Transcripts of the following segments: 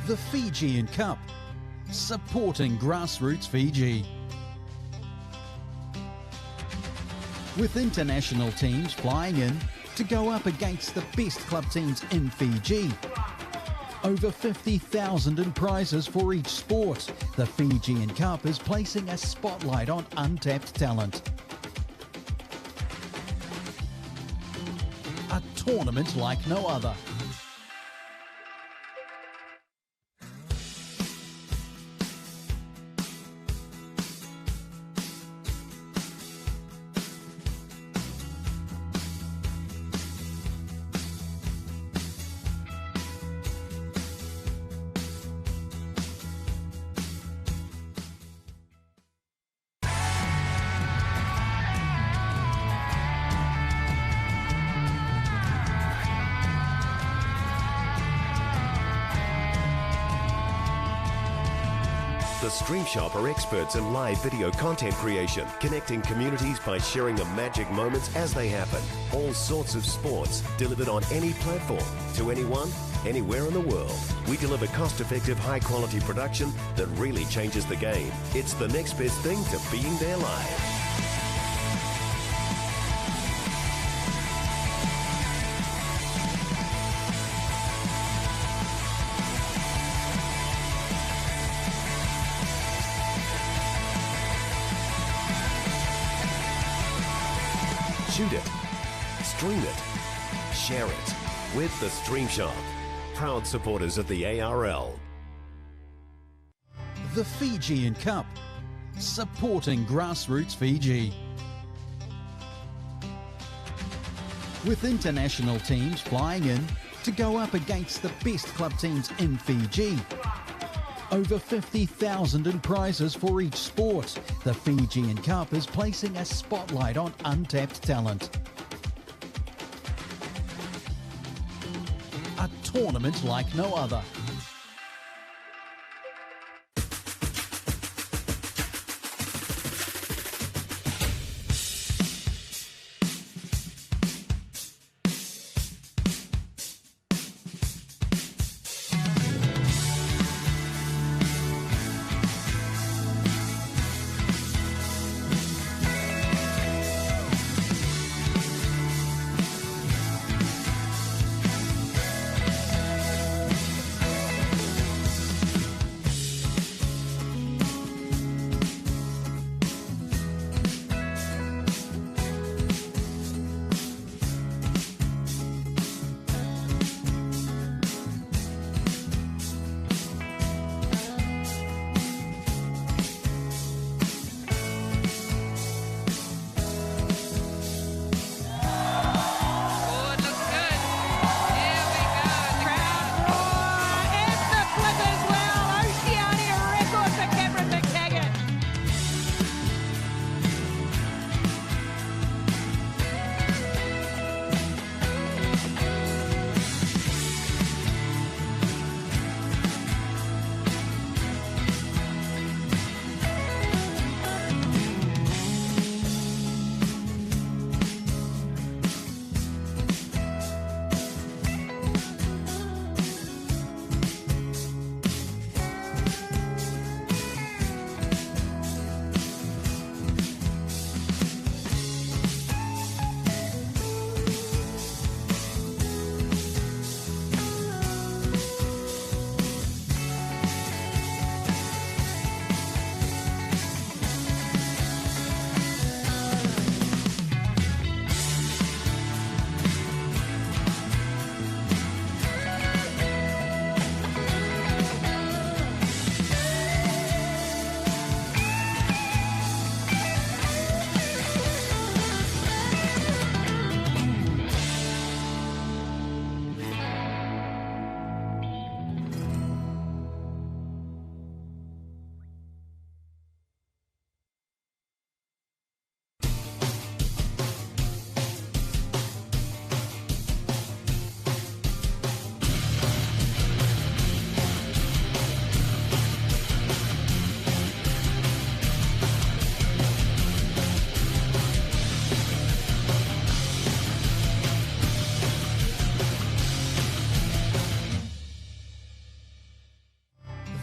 The Fijian Cup, supporting grassroots Fiji. With international teams flying in to go up against the best club teams in Fiji. Over 50,000 in prizes for each sport, the Fijian Cup is placing a spotlight on untapped talent. A tournament like no other. The Stream Shop are experts in live video content creation, connecting communities by sharing the magic moments as they happen. All sorts of sports delivered on any platform, to anyone, anywhere in the world. We deliver cost-effective, high-quality production that really changes the game. It's the next best thing to being there live. Shoot it, stream it, share it with the Stream Shop. Proud supporters of the ARL. The Fijian Cup, supporting grassroots Fiji. With international teams flying in to go up against the best club teams in Fiji. Over 50,000 in prizes for each sport, the Fijian Cup is placing a spotlight on untapped talent. A tournament like no other.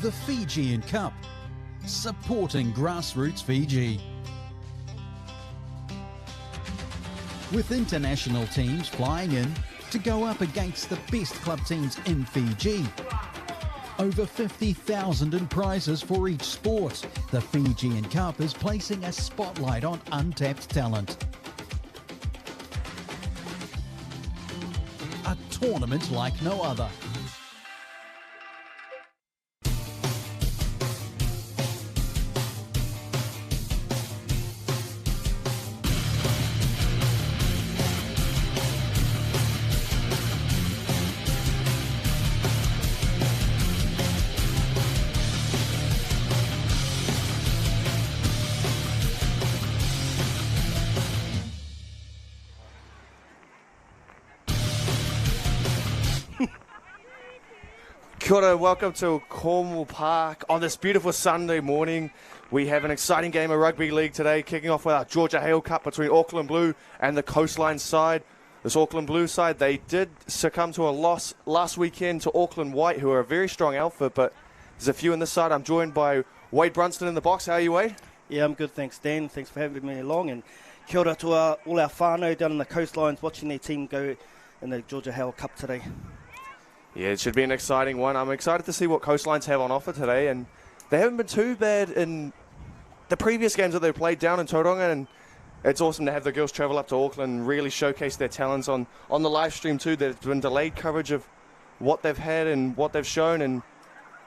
the Fijian Cup, supporting grassroots Fiji. With international teams flying in to go up against the best club teams in Fiji. Over 50,000 in prizes for each sport, the Fijian Cup is placing a spotlight on untapped talent. A tournament like no other. Kia ora, welcome to Cornwall Park. On this beautiful Sunday morning, we have an exciting game of rugby league today, kicking off with our Georgia Hale Cup between Auckland Blue and the Coastline side. This Auckland Blue side, they did succumb to a loss last weekend to Auckland White, who are a very strong outfit, but there's a few in this side. I'm joined by Wade Brunston in the box. How are you, Wade? Yeah, I'm good, thanks, Dan. Thanks for having me along. And kia ora to all our whānau down in the coastlines watching their team go in the Georgia Hale Cup today. Yeah, it should be an exciting one. I'm excited to see what Coastlines have on offer today, and they haven't been too bad in the previous games that they've played down in Tauranga, and it's awesome to have the girls travel up to Auckland and really showcase their talents on the live stream too. There's been delayed coverage of what they've had and what they've shown, and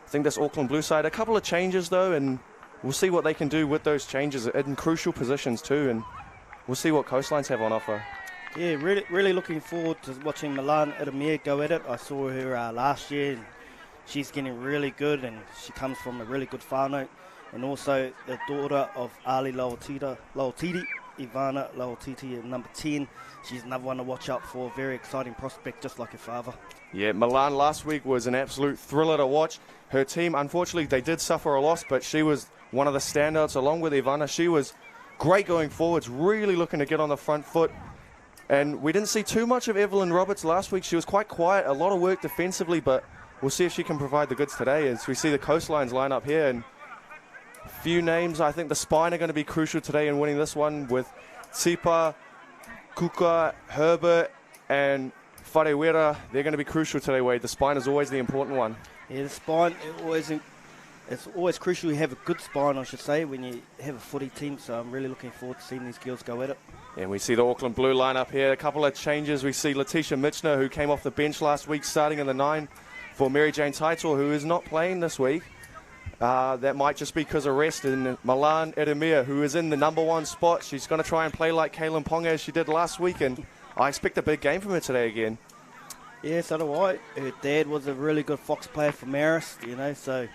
I think this Auckland Blue side, a couple of changes though, and we'll see what they can do with those changes in crucial positions too, and we'll see what Coastlines have on offer. Yeah, really looking forward to watching Milan Itamir go at it. I saw her last year, and she's getting really good, and she comes from a really good whānau. And also the daughter of Ali Laotiti, Ivana Laotiti, at number 10. She's another one to watch out for, very exciting prospect, just like her father. Yeah, Milan last week was an absolute thriller to watch. Her team, unfortunately, they did suffer a loss, but she was one of the standouts along with Ivana. She was great going forwards, really looking to get on the front foot. And we didn't see too much of Evelyn Roberts last week. She was quite quiet, a lot of work defensively, but we'll see if she can provide the goods today as we see the Coastlines line up here. And a few names, I think the spine are going to be crucial today in winning this one with Tsipa, Kuka, Herbert, and Wharewera. They're going to be crucial today, Wade. The spine is always the important one. Yeah, the spine, it's always crucial you have a good spine, I should say, when you have a footy team. So I'm really looking forward to seeing these girls go at it. And we see the Auckland Blue line up here. A couple of changes. We see Letitia Michner, who came off the bench last week, starting in the 9 for Mary Jane Taitor, who is not playing this week. That might just be because of rest. And Milan Edemir, who is in the number 1 spot. She's going to try and play like Kaylin Ponga as she did last week. And I expect a big game from her today again. Yeah, so do I. Her dad was a really good Fox player for Marist, so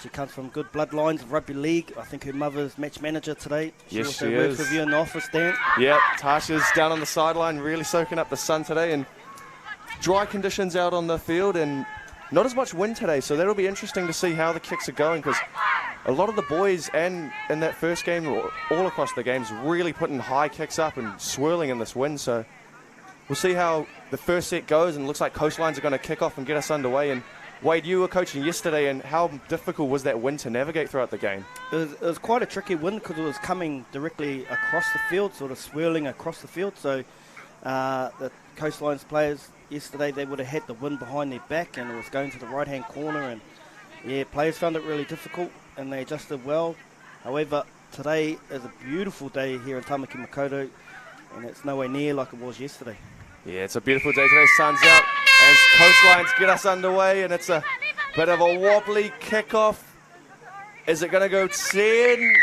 she comes from good bloodlines of rugby league. I think her mother's match manager today. She also works with you in the office, Dan. Yep, Tasha's down on the sideline, really soaking up the sun today, and dry conditions out on the field, and not as much wind today, so that'll be interesting to see how the kicks are going, because a lot of the boys and in that first game, all across the games, really putting high kicks up and swirling in this wind, so we'll see how the first set goes, and it looks like Coastlines are going to kick off and get us underway. And Wade, you were coaching yesterday, and how difficult was that wind to navigate throughout the game? It was quite a tricky wind because it was coming directly across the field, sort of swirling across the field. So the Coastlines players yesterday, they would have had the wind behind their back, and it was going to the right-hand corner. And yeah, players found it really difficult, and they adjusted well. However, today is a beautiful day here in Tamaki Makaurau, and it's nowhere near like it was yesterday. Yeah, it's a beautiful day today. Sun's out as Coastlines get us underway, and it's a bit of a wobbly kickoff. Is it going to go 10?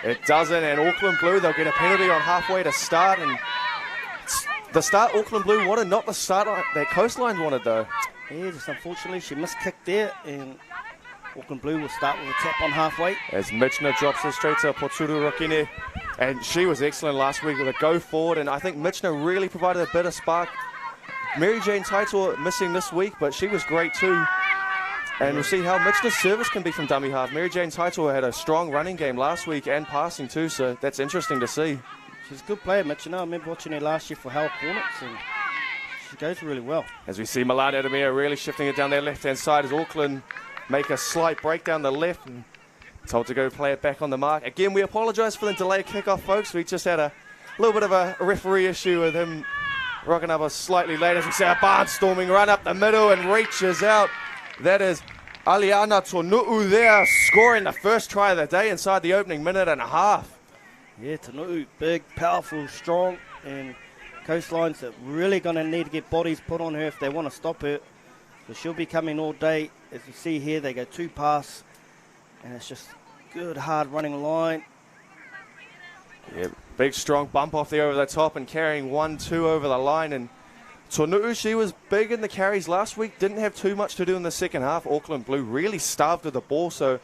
It doesn't, and Auckland Blue, they'll get a penalty on halfway to start, and the start Auckland Blue wanted, not the start that Coastlines wanted though. Yeah, just unfortunately she miskicked there, and Auckland Blue will start with a tap on halfway. As Michner drops it straight to Poturu Rokine. And she was excellent last week with a go forward, and I think Michner really provided a bit of spark. Mary Jane Taitor missing this week, but she was great too. And we'll see how Michner's service can be from dummy half. Mary Jane Taitor had a strong running game last week and passing too, so that's interesting to see. She's a good player, Michner. I remember watching her last year for Hale Hornets, and she goes really well. As we see Milan Edemir really shifting it down their left-hand side as Auckland make a slight break down the left and told to go play it back on the mark. Again, we apologise for the delayed kickoff, folks. We just had a little bit of a referee issue with him rocking up a slightly late, as we say, a barnstorming run up the middle and reaches out. That is Aliana Tonu'u there, scoring the first try of the day inside the opening minute and a half. Yeah, Tonu'u, big, powerful, strong, and Coastlines are really going to need to get bodies put on her if they want to stop her. So she'll be coming all day. As you see here, they go 2 pass, and it's just good, hard running line. Yeah, big, strong bump off there over the top and carrying 1-2 over the line. And Tonu'u, she was big in the carries last week, didn't have too much to do in the second half. Auckland Blue really starved of the ball, so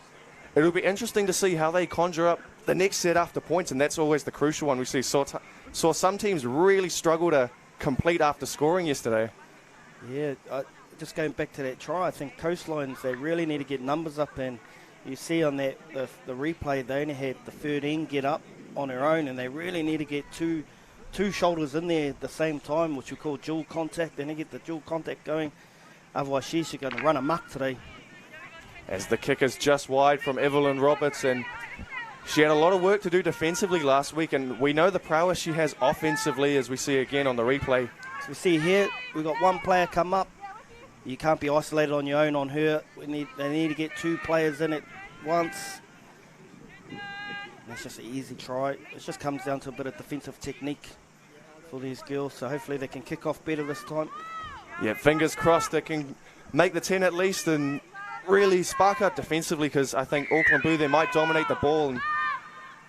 it'll be interesting to see how they conjure up the next set after points, and that's always the crucial one. We saw some teams really struggle to complete after scoring yesterday. Yeah, just going back to that try, I think Coastlines, they really need to get numbers up, and you see on that the replay, they only had the 13 get up on her own, and they really need to get two shoulders in there at the same time, which we call dual contact. They need to get the dual contact going, otherwise she's going to run amok today. As the kick is just wide from Evelyn Roberts, and she had a lot of work to do defensively last week, and we know the prowess she has offensively, as we see again on the replay. So we see here, we've got one player come up. You can't be isolated on your own on her. They need to get 2 players in at once. That's just an easy try. It just comes down to a bit of defensive technique for these girls, so hopefully they can kick off better this time. Yeah, fingers crossed they can make the 10 at least and really spark up defensively, because I think Auckland Blue, they might dominate the ball. And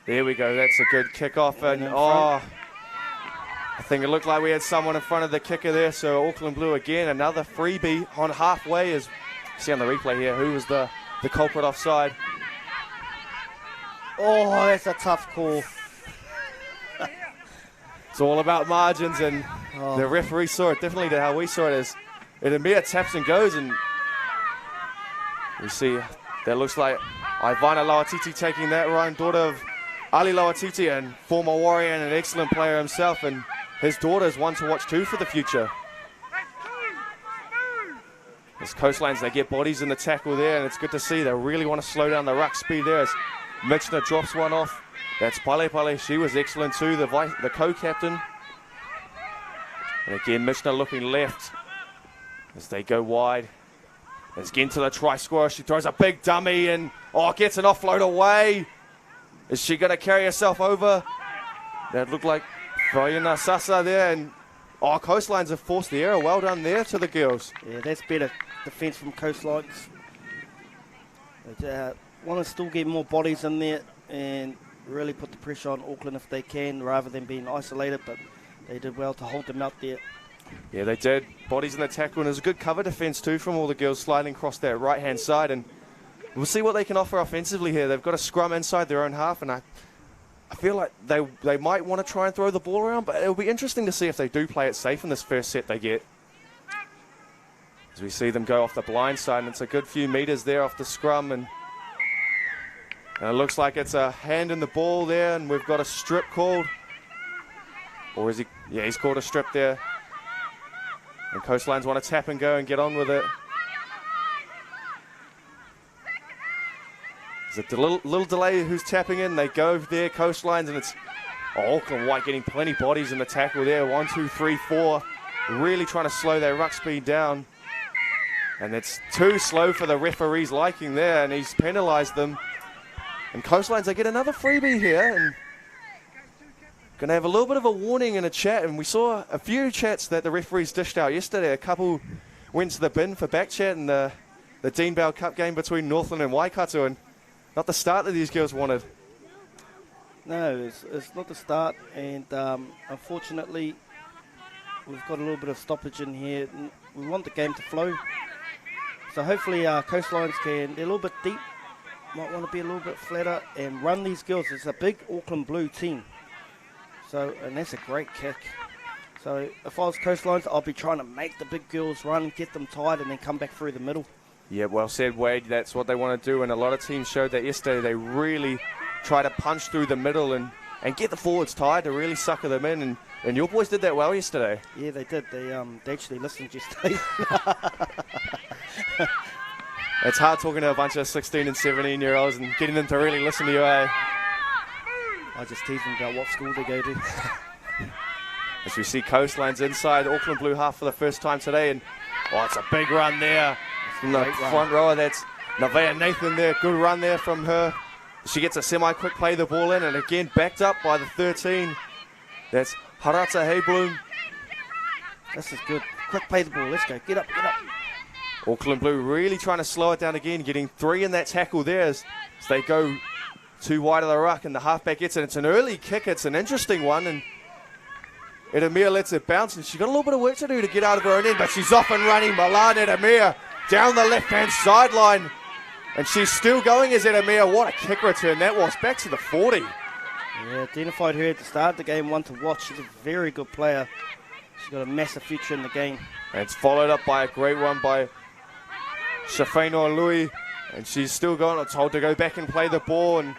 there we go, that's a good kick-off. And I think it looked like we had someone in front of the kicker there, so Auckland Blue again, another freebie on halfway, as you see on the replay here, who was the culprit offside. Oh, that's a tough call. It's all about margins, and the referee saw it differently to how we saw it, as it immediately taps and goes, and we see that looks like Ivana Lauatiti taking that run, daughter of Ali Lauatiti, and former Warrior and an excellent player himself, and his daughter is one to watch too for the future. As Coastlines, they get bodies in the tackle there, and it's good to see they really want to slow down the ruck speed there, as Mitchner drops one off. That's Pale Pale, she was excellent too, the co-captain. And again, Mitchner looking left as they go wide. As again to the try scorer, she throws a big dummy and gets an offload away. Is she going to carry herself over? That looked like Vayuna Sasa there, and Coastlines have forced the error. Well done there to the girls. Yeah, that's better defence from Coastlines. They want to still get more bodies in there and really put the pressure on Auckland if they can, rather than being isolated, but they did well to hold them out there. Yeah, they did. Bodies in the tackle, and there's a good cover defence too from all the girls sliding across that right-hand side, and we'll see what they can offer offensively here. They've got a scrum inside their own half, and I feel like they might want to try and throw the ball around, but it'll be interesting to see if they do play it safe in this first set they get. As we see them go off the blind side, and it's a good few metres there off the scrum, and it looks like it's a hand in the ball there, and we've got a strip called. Or is he? Yeah, he's called a strip there. And Coastlines want to tap and go and get on with it. There's a little delay who's tapping in. They go there, Coastlines, and it's Auckland White getting plenty bodies in the tackle there. 1, 2, 3, 4. Really trying to slow their ruck speed down. And it's too slow for the referee's liking there, and he's penalised them. And Coastlines, they get another freebie here, and going to have a little bit of a warning in a chat. And we saw a few chats that the referees dished out yesterday. A couple went to the bin for back chat in the Dean Bell Cup game between Northland and Waikato, and not the start that these girls wanted. No, it's not the start, and unfortunately we've got a little bit of stoppage in here. We want the game to flow, so hopefully Coastlines can, they're a little bit deep, might want to be a little bit flatter and run these girls. It's a big Auckland Blue team, so, and that's a great kick. So if I was Coastlines, I'll be trying to make the big girls run, get them tired, and then come back through the middle. Yeah, well said, Wade. That's what they want to do, and a lot of teams showed that yesterday. They really try to punch through the middle and get the forwards tired to really sucker them in, and your boys did that well yesterday. Yeah, they did. They actually listened yesterday. It's hard talking to a bunch of 16 and 17-year-olds and getting them to really listen to you, eh? I just tease them about what school they go to. As we see Coastline's inside Auckland Blue half for the first time today, and it's a big run there from the front rower. That's Nevaeh Nathan there. Good run there from her. She gets a semi-quick play the ball in, and again backed up by the 13. That's Harata Heibloom. This is good. Quick play the ball. Let's go. Get up, get up. Auckland Blue really trying to slow it down again, getting 3 in that tackle there as they go too wide of the ruck, and the halfback gets it. It's an early kick. It's an interesting one, and Edemir lets it bounce, and she's got a little bit of work to do to get out of her own end, but she's off and running. Milan Edemir down the left-hand sideline, and she's still going as Edemir. What a kick return that was, back to the 40. Yeah, identified her at the start of the game, one to watch. She's a very good player. She's got a massive future in the game. And it's followed up by a great one by Shafeno Louis, and she's still going, told to go back and play the ball, and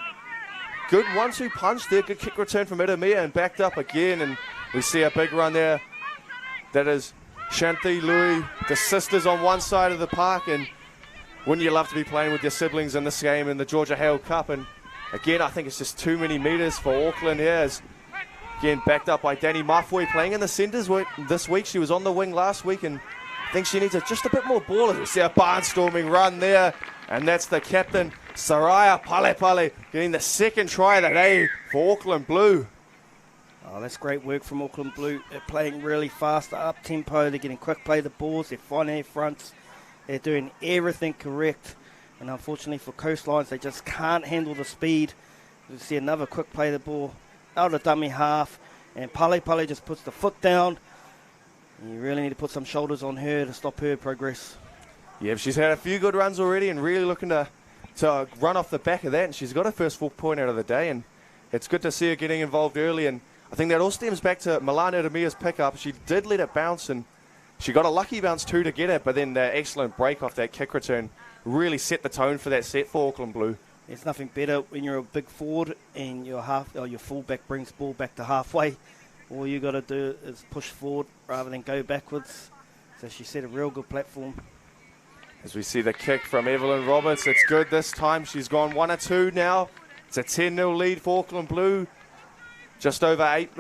good 1-2 punch there, good kick return from Edemir, and backed up again, and we see a big run there. That is Shanti Louis, the sisters on one side of the park, and wouldn't you love to be playing with your siblings in this game in the Georgia Hale Cup? And again, I think it's just too many metres for Auckland here. As again, backed up by Danny Mafui, playing in the centres this week. She was on the wing last week, and I think she needs just a bit more ball. As we see a barnstorming run there, and that's the captain, Saraya Palepale, getting the second try of the day for Auckland Blue. Oh, that's great work from Auckland Blue. They're playing really fast, up-tempo. They're getting quick play the balls. They're finding their fronts. They're doing everything correct. And unfortunately for Coastlines, they just can't handle the speed. You see another quick play the ball out of dummy half. And Palepale just puts the foot down. And you really need to put some shoulders on her to stop her progress. Yeah, she's had a few good runs already and really looking to run off the back of that. And she's got her first full point out of the day. And it's good to see her getting involved early. And I think that all stems back to Milan Edemir's pickup. She did let it bounce, and she got a lucky bounce too to get it, but then the excellent break off that kick return really set the tone for that set for Auckland Blue. There's nothing better when you're a big forward and your fullback brings ball back to halfway. All you got to do is push forward rather than go backwards. So she set a real good platform. As we see the kick from Evelyn Roberts, it's good this time. She's gone 1 or 2 now. It's a 10-0 lead for Auckland Blue. Just over 8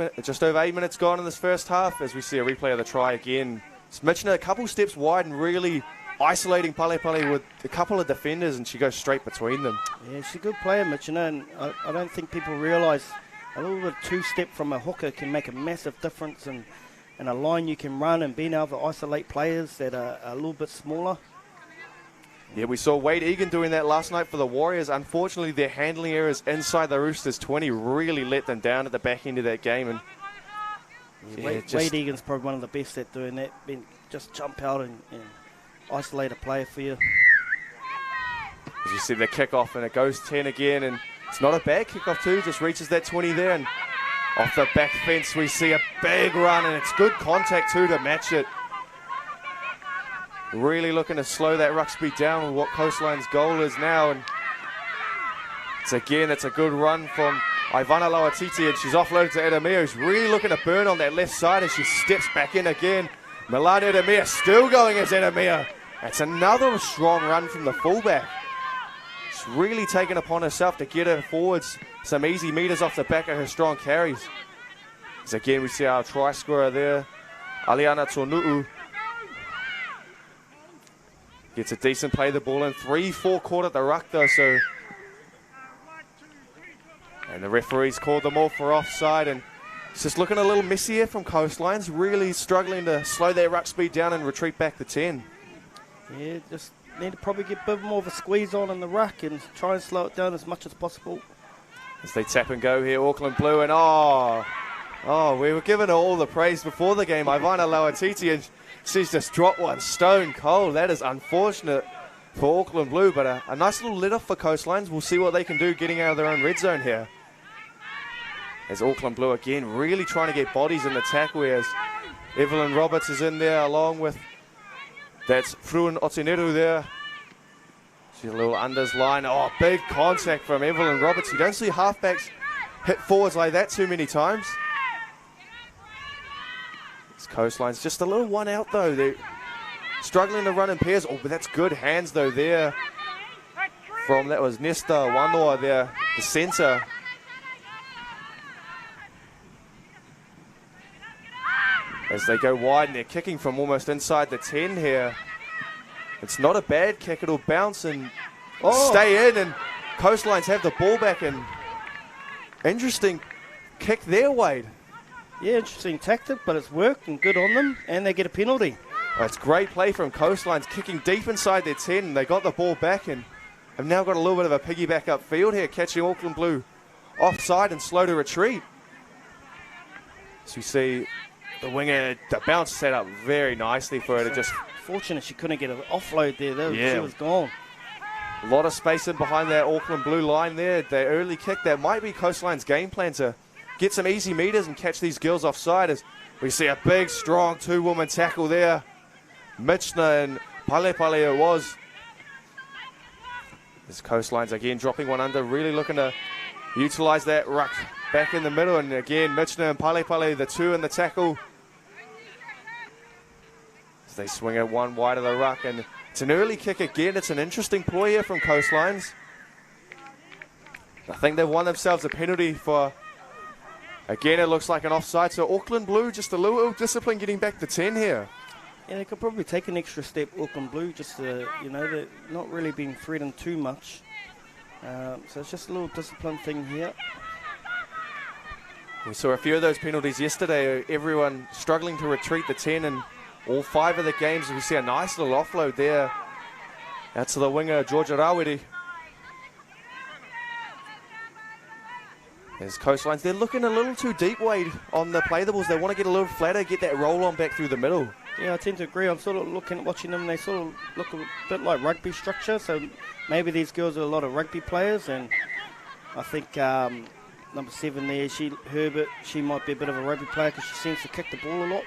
minutes gone in this first half, as we see a replay of the try again. Michina a couple steps wide and really isolating Palepale with a couple of defenders, and she goes straight between them. Yeah, she's a good player, Michina, and I don't think people realise a little bit two-step from a hooker can make a massive difference in a line you can run, and being able to isolate players that are a little bit smaller. Yeah, we saw Wade Egan doing that last night for the Warriors. Unfortunately, their handling errors inside the Roosters 20 really let them down at the back end of that game. And Wade Egan's probably one of the best at doing that. Just jump out and isolate a player for you. As you see the kickoff, and it goes 10 again, and it's not a bad kickoff too, just reaches that 20 there, and off the back fence we see a big run, and it's good contact too to match it. Really looking to slow that ruck speed down with what Coastline's goal is now, and it's a good run from Ivana Lauatiti, and she's offloaded to Edemir, who's really looking to burn on that left side, and she steps back in again. Milan Edemir still going as Edemir. That's another strong run from the fullback. She's really taken upon herself to get her forwards some easy meters off the back of her strong carries. As again we see our try scorer there, Aliana Tonu'u. Gets a decent play the ball in. 3-4 caught at the ruck though, so. And the referee's called them all for offside, and it's just looking a little messy here from Coastlines, really struggling to slow their ruck speed down and retreat back to 10. Yeah, just need to probably get a bit more of a squeeze on in the ruck and try and slow it down as much as possible. As they tap and go here, Auckland Blue, and we were given her all the praise before the game. Ivana Lauatiti, and she's just dropped one stone cold. That is unfortunate for Auckland Blue, but a nice little let off for Coastlines. We'll see what they can do getting out of their own red zone here. As Auckland Blue again really trying to get bodies in the tackle, as Evelyn Roberts is in there along with, that's Fruin Otineru there. She's a little unders line. Oh, big contact from Evelyn Roberts. You don't see halfbacks hit forwards like that too many times. This Coastline's just a little one out though. They're struggling to run in pairs. Oh, but that's good hands though there from, that was Nesta Wanoa there, the centre. As they go wide and they're kicking from almost inside the 10 here. It's not a bad kick, it'll bounce and stay in, and Coastlines have the ball back, and interesting kick there, Wade. Yeah, interesting tactic, but it's worked and good on them, and they get a penalty. It's great play from Coastlines, kicking deep inside their 10, and they got the ball back and have now got a little bit of a piggyback upfield here, catching Auckland Blue offside and slow to retreat. So you see the winger, the bounce set up very nicely for her to just... Fortunate she couldn't get an offload there. She was gone. A lot of space in behind that Auckland Blue line there. Their early kick, that might be Coastline's game plan to get some easy meters and catch these girls offside, as we see a big, strong two-woman tackle there. Michna and Pale it was. As Coastlines again dropping one under, really looking to utilise that ruck back in the middle. And again, Michna and Pale, the two in the tackle. As they swing it one wide of the ruck, and it's an early kick again. It's an interesting ploy here from Coastlines. I think they've won themselves a penalty for, again, it looks like an offside. So Auckland Blue just a little discipline getting back to 10 here. Yeah, they could probably take an extra step, Auckland Blue, just to, they're not really being threatened too much. So it's just a little discipline thing here. We saw a few of those penalties yesterday, everyone struggling to retreat the 10, and all 5 of the games we see a nice little offload there out to the winger, Georgia Rawiri. As Coastlines, they're looking a little too deep, Wade, on the play the balls. They want to get a little flatter, get that roll on back through the middle. Yeah, I tend to agree. I'm sort of watching them, they sort of look a bit like rugby structure, so maybe these girls are a lot of rugby players, and I think number 7 there, Herbert, she might be a bit of a rugby player because she seems to kick the ball a lot.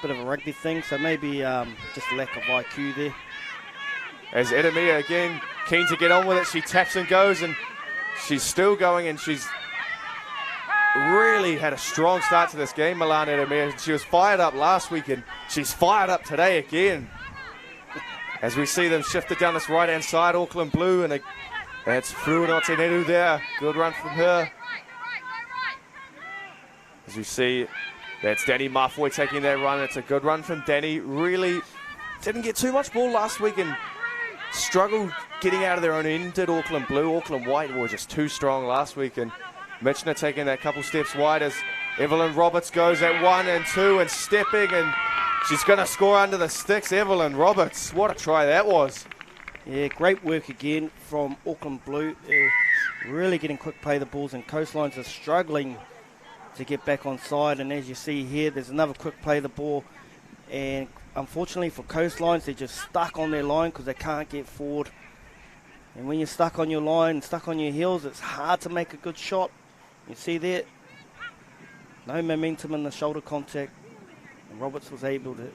Bit of a rugby thing, so maybe just a lack of IQ there. As Edemia again keen to get on with it, she taps and goes, and she's still going, and she's really had a strong start to this game, Milan Edemia. She was fired up last week, and she's fired up today again. As we see them shifted down this right-hand side, Auckland Blue, and it's Fruinoteneru there. Good run from her. As we see, that's Danny Mafoy taking that run. It's a good run from Danny. Really didn't get too much ball last week and struggled getting out of their own end, did Auckland Blue. Auckland White were just too strong last week, and Michna taking that couple steps wide as Evelyn Roberts goes at 1 and 2 and stepping, and she's going to score under the sticks. Evelyn Roberts, what a try that was. Yeah, great work again from Auckland Blue. Really getting quick play the balls, and Coastlines are struggling to get back on side, and as you see here, there's another quick play the ball, and unfortunately for Coastlines, they're just stuck on their line because they can't get forward. And when you're stuck on your line, stuck on your heels, it's hard to make a good shot. You see there, no momentum in the shoulder contact, and Roberts was able to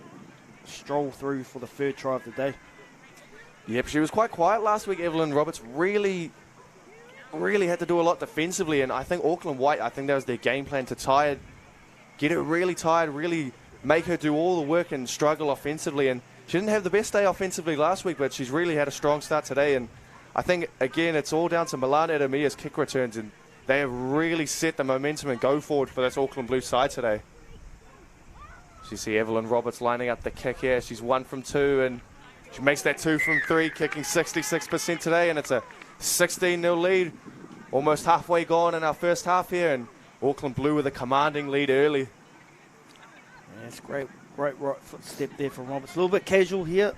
stroll through for the third try of the day. Yep, she was quite quiet last week. Evelyn Roberts really had to do a lot defensively, and I think Auckland White, I think that was their game plan, to get her really tired, really make her do all the work and struggle offensively. And she didn't have the best day offensively last week, but she's really had a strong start today. And I think, again, it's all down to Milan Edemia's kick returns, and they have really set the momentum and go forward for this Auckland Blue side today. So you see Evelyn Roberts lining up the kick here. She's 1 from 2, and she makes that 2 from 3, kicking 66% today, and it's a 16-0 lead, almost halfway gone in our first half here, and Auckland Blue with a commanding lead early. Yeah, it's great right footstep there from Roberts. A little bit casual here.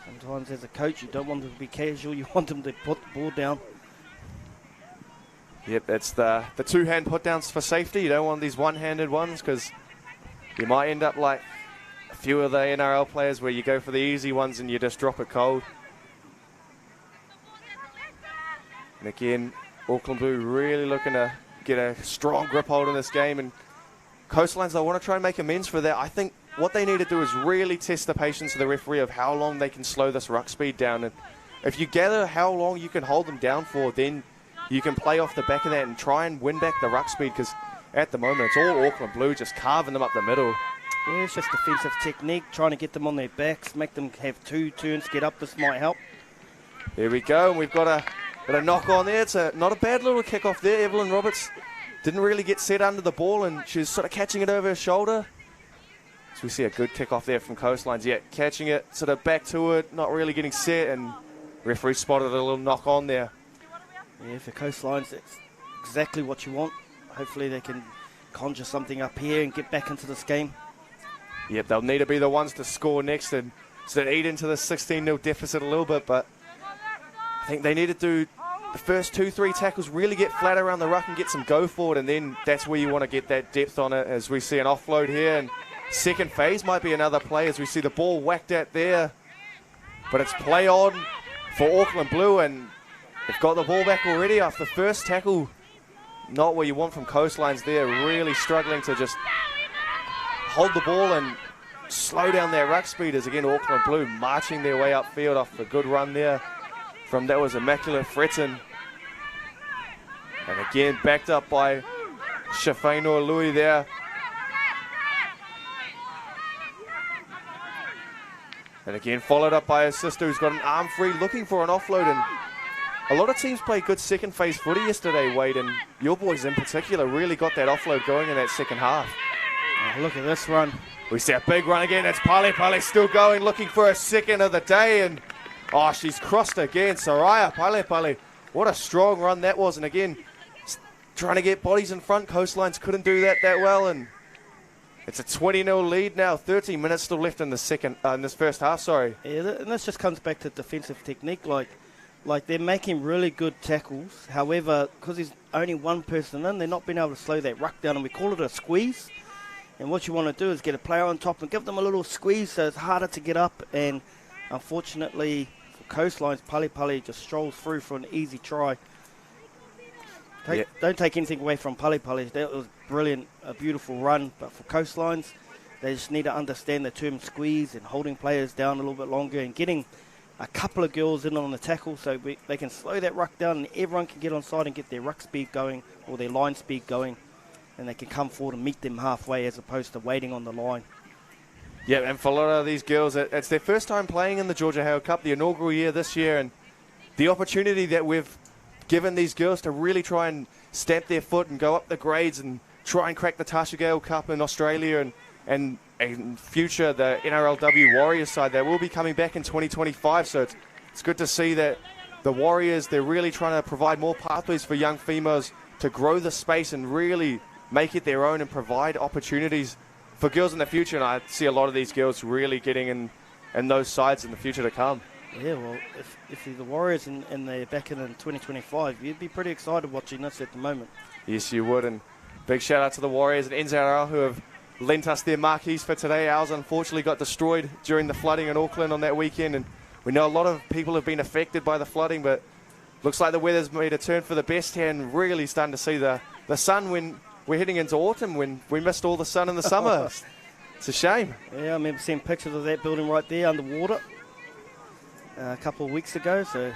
Sometimes as a coach, you don't want them to be casual, you want them to put the ball down. Yep, it's the two-hand put-downs for safety. You don't want these one-handed ones because you might end up like a few of the NRL players where you go for the easy ones and you just drop it cold. And again, Auckland Blue really looking to get a strong grip hold in this game, and Coastlines, they want to try and make amends for that. I think what they need to do is really test the patience of the referee of how long they can slow this ruck speed down. And if you gather how long you can hold them down for, then you can play off the back of that and try and win back the ruck speed, because at the moment it's all Auckland Blue just carving them up the middle. Yeah, it's just defensive technique, trying to get them on their backs, make them have 2 turns, get up. This might help. There we go, and we've got a knock on there. It's not a bad little kick off there. Evelyn Roberts didn't really get set under the ball, and she was sort of catching it over her shoulder. So we see a good kick off there from Coastlines. Yeah, catching it, sort of back to it, not really getting set, and referee spotted a little knock on there. Yeah, for Coastlines, that's exactly what you want. Hopefully they can conjure something up here and get back into this game. Yep, they'll need to be the ones to score next and sort of eat into the 16-0 deficit a little bit, but I think they need to do the first 2-3 tackles, really get flat around the ruck and get some go forward, and then that's where you want to get that depth on it, as we see an offload here, and second phase might be another play as we see the ball whacked at there, but it's play on for Auckland Blue, and they've got the ball back already after the first tackle. Not what you want from Coastlines there, really struggling to just hold the ball and slow down their ruck speed, as again Auckland Blue marching their way upfield off a good run there from that was Immaculate Fretton. And again backed up by Shafainor Louis there. And again followed up by his sister, who's got an arm free looking for an offload. And a lot of teams played good second phase footy yesterday, Wade, and your boys in particular really got that offload going in that second half. Oh, look at this run. We see a big run again. It's Pale still going, looking for a second of the day, and oh, she's crossed again. Soraya Pale. What a strong run that was, and again, trying to get bodies in front. Coastlines couldn't do that well, and it's a 20-0 lead now. 13 minutes still left in the in this first half. Sorry. Yeah, and this just comes back to defensive technique. Like they're making really good tackles. However, because there's only one person in, they're not being able to slow that ruck down, and we call it a squeeze. And what you want to do is get a player on top and give them a little squeeze so it's harder to get up. And unfortunately for Coastlines, Pale just strolls through for an easy try. Don't take anything away from Pale. That was brilliant, a beautiful run. But for Coastlines, they just need to understand the term squeeze and holding players down a little bit longer and getting a couple of girls in on the tackle so they can slow that ruck down and everyone can get on side and get their ruck speed going or their line speed going, and they can come forward and meet them halfway as opposed to waiting on the line. Yeah, and for a lot of these girls, it's their first time playing in the Georgia Hale Cup, the inaugural year this year, and the opportunity that we've given these girls to really try and stamp their foot and go up the grades and try and crack the Tasha Gale Cup in Australia, and in future the NRLW Warriors side that will be coming back in 2025. So it's good to see that the Warriors, they're really trying to provide more pathways for young females to grow the space and really make it their own and provide opportunities for girls in the future. And I see a lot of these girls really getting in those sides in the future to come. Yeah, well, if you're the Warriors and they're back in 2025, you'd be pretty excited watching this at the moment. Yes, you would. And big shout out to the Warriors and NZRL who have lent us their marquees for today. Ours unfortunately got destroyed during the flooding in Auckland on that weekend, and we know a lot of people have been affected by the flooding, but looks like the weather's made a turn for the best here, and really starting to see the sun when we're heading into autumn, when we missed all the sun in the summer. It's a shame. Yeah, I remember seeing pictures of that building right there underwater a couple of weeks ago, so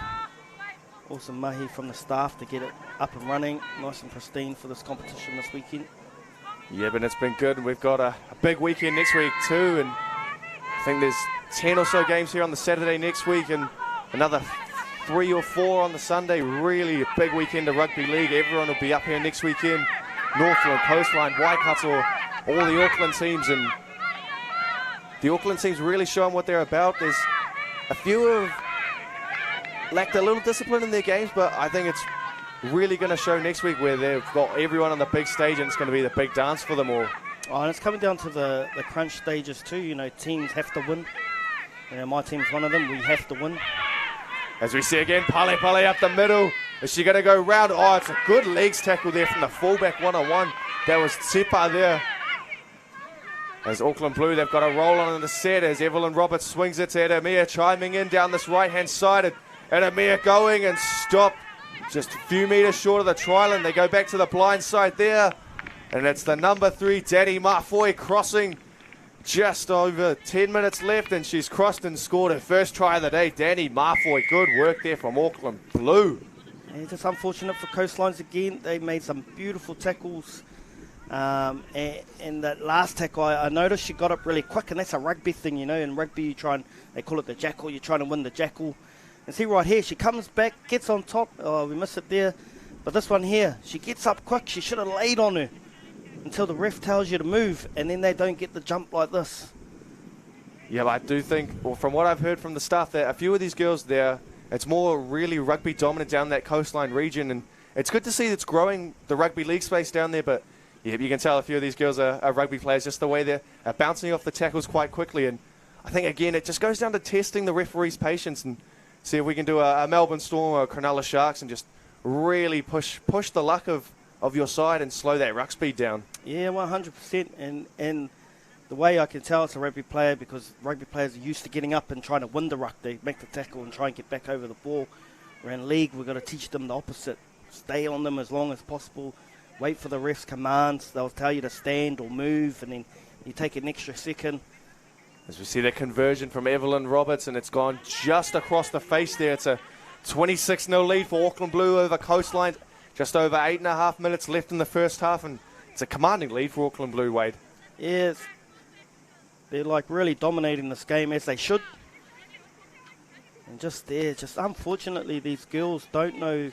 awesome mahi from the staff to get it up and running nice and pristine for this competition this weekend. Yeah, but it's been good, and we've got a big weekend next week too, and I think there's 10 or so games here on the Saturday next week and another 3 or 4 on the Sunday. Really a big weekend of rugby league. Everyone will be up here next weekend. Northland, Coastline, Waikato, all the Auckland teams, and the Auckland teams really showing what they're about. There's a few have lacked a little discipline in their games, but I think it's really going to show next week where they've got everyone on the big stage and it's going to be the big dance for them all. Oh, and it's coming down to the crunch stages too. You know, teams have to win. You know, my team's one of them. We have to win. As we see again, Pale up the middle. Is she going to go round? Oh, it's a good legs tackle there from the fullback one-on-one. That was Tsepa there. As Auckland Blue, they've got a roll on in the set as Evelyn Roberts swings it to Edamia, chiming in down this right-hand side. And Edamia going and stopped just a few metres short of the try line. They go back to the blind side there. And it's the number 3, Danny Mafoy, crossing just over 10 minutes left. And she's crossed and scored her first try of the day. Danny Mafoy, good work there from Auckland Blue. And it's just unfortunate for Coastlines again. They made some beautiful tackles. And that last tackle, I noticed she got up really quick. And that's a rugby thing, you know. In rugby, they call it the jackal. You're trying to win the jackal. And see right here, she comes back, gets on top. Oh, we missed it there. But this one here, she gets up quick. She should have laid on her until the ref tells you to move, and then they don't get the jump like this. Yeah, but I do think, well, from what I've heard from the staff, that a few of these girls there, it's more really rugby dominant down that coastline region, and it's good to see it's growing the rugby league space down there, but yeah, you can tell a few of these girls are rugby players, just the way they're bouncing off the tackles quite quickly. And I think, again, it just goes down to testing the referee's patience and see if we can do a Melbourne Storm or a Cronulla Sharks and just really push the luck of your side and slow that ruck speed down. Yeah, 100%. And the way I can tell it's a rugby player, because rugby players are used to getting up and trying to win the ruck. They make the tackle and try and get back over the ball. Around league, we've got to teach them the opposite. Stay on them as long as possible. Wait for the ref's commands. They'll tell you to stand or move, and then you take an extra second. As we see the conversion from Evelyn Roberts, and it's gone just across the face there. It's a 26-0 lead for Auckland Blue over Coastline. Just over 8.5 minutes left in the first half, and it's a commanding lead for Auckland Blue, Wade. Yes, they're like really dominating this game, as they should. And just unfortunately, these girls don't know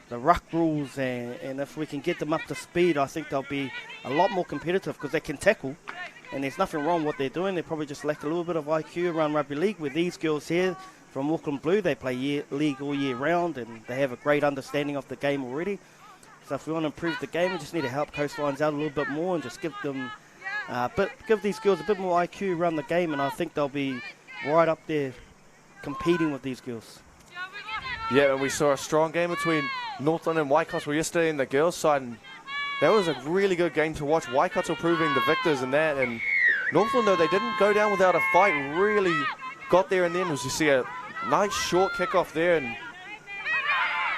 the ruck rules, and if we can get them up to speed, I think they'll be a lot more competitive, because they can tackle, and there's nothing wrong with what they're doing. They probably just lack a little bit of IQ around rugby league. With these girls here from Auckland Blue, they play league all year round, and they have a great understanding of the game already. So if we want to improve the game, we just need to help Coastlines out a little bit more and just give them, give these girls a bit more IQ around the game, and I think they'll be right up there competing with these girls. Yeah, and we saw a strong game between Northland and Waikato yesterday in the girls' side, and that was a really good game to watch. Waikato proving the victors in that, and Northland, though, they didn't go down without a fight, really got there in the end. As you see a nice short kickoff there, and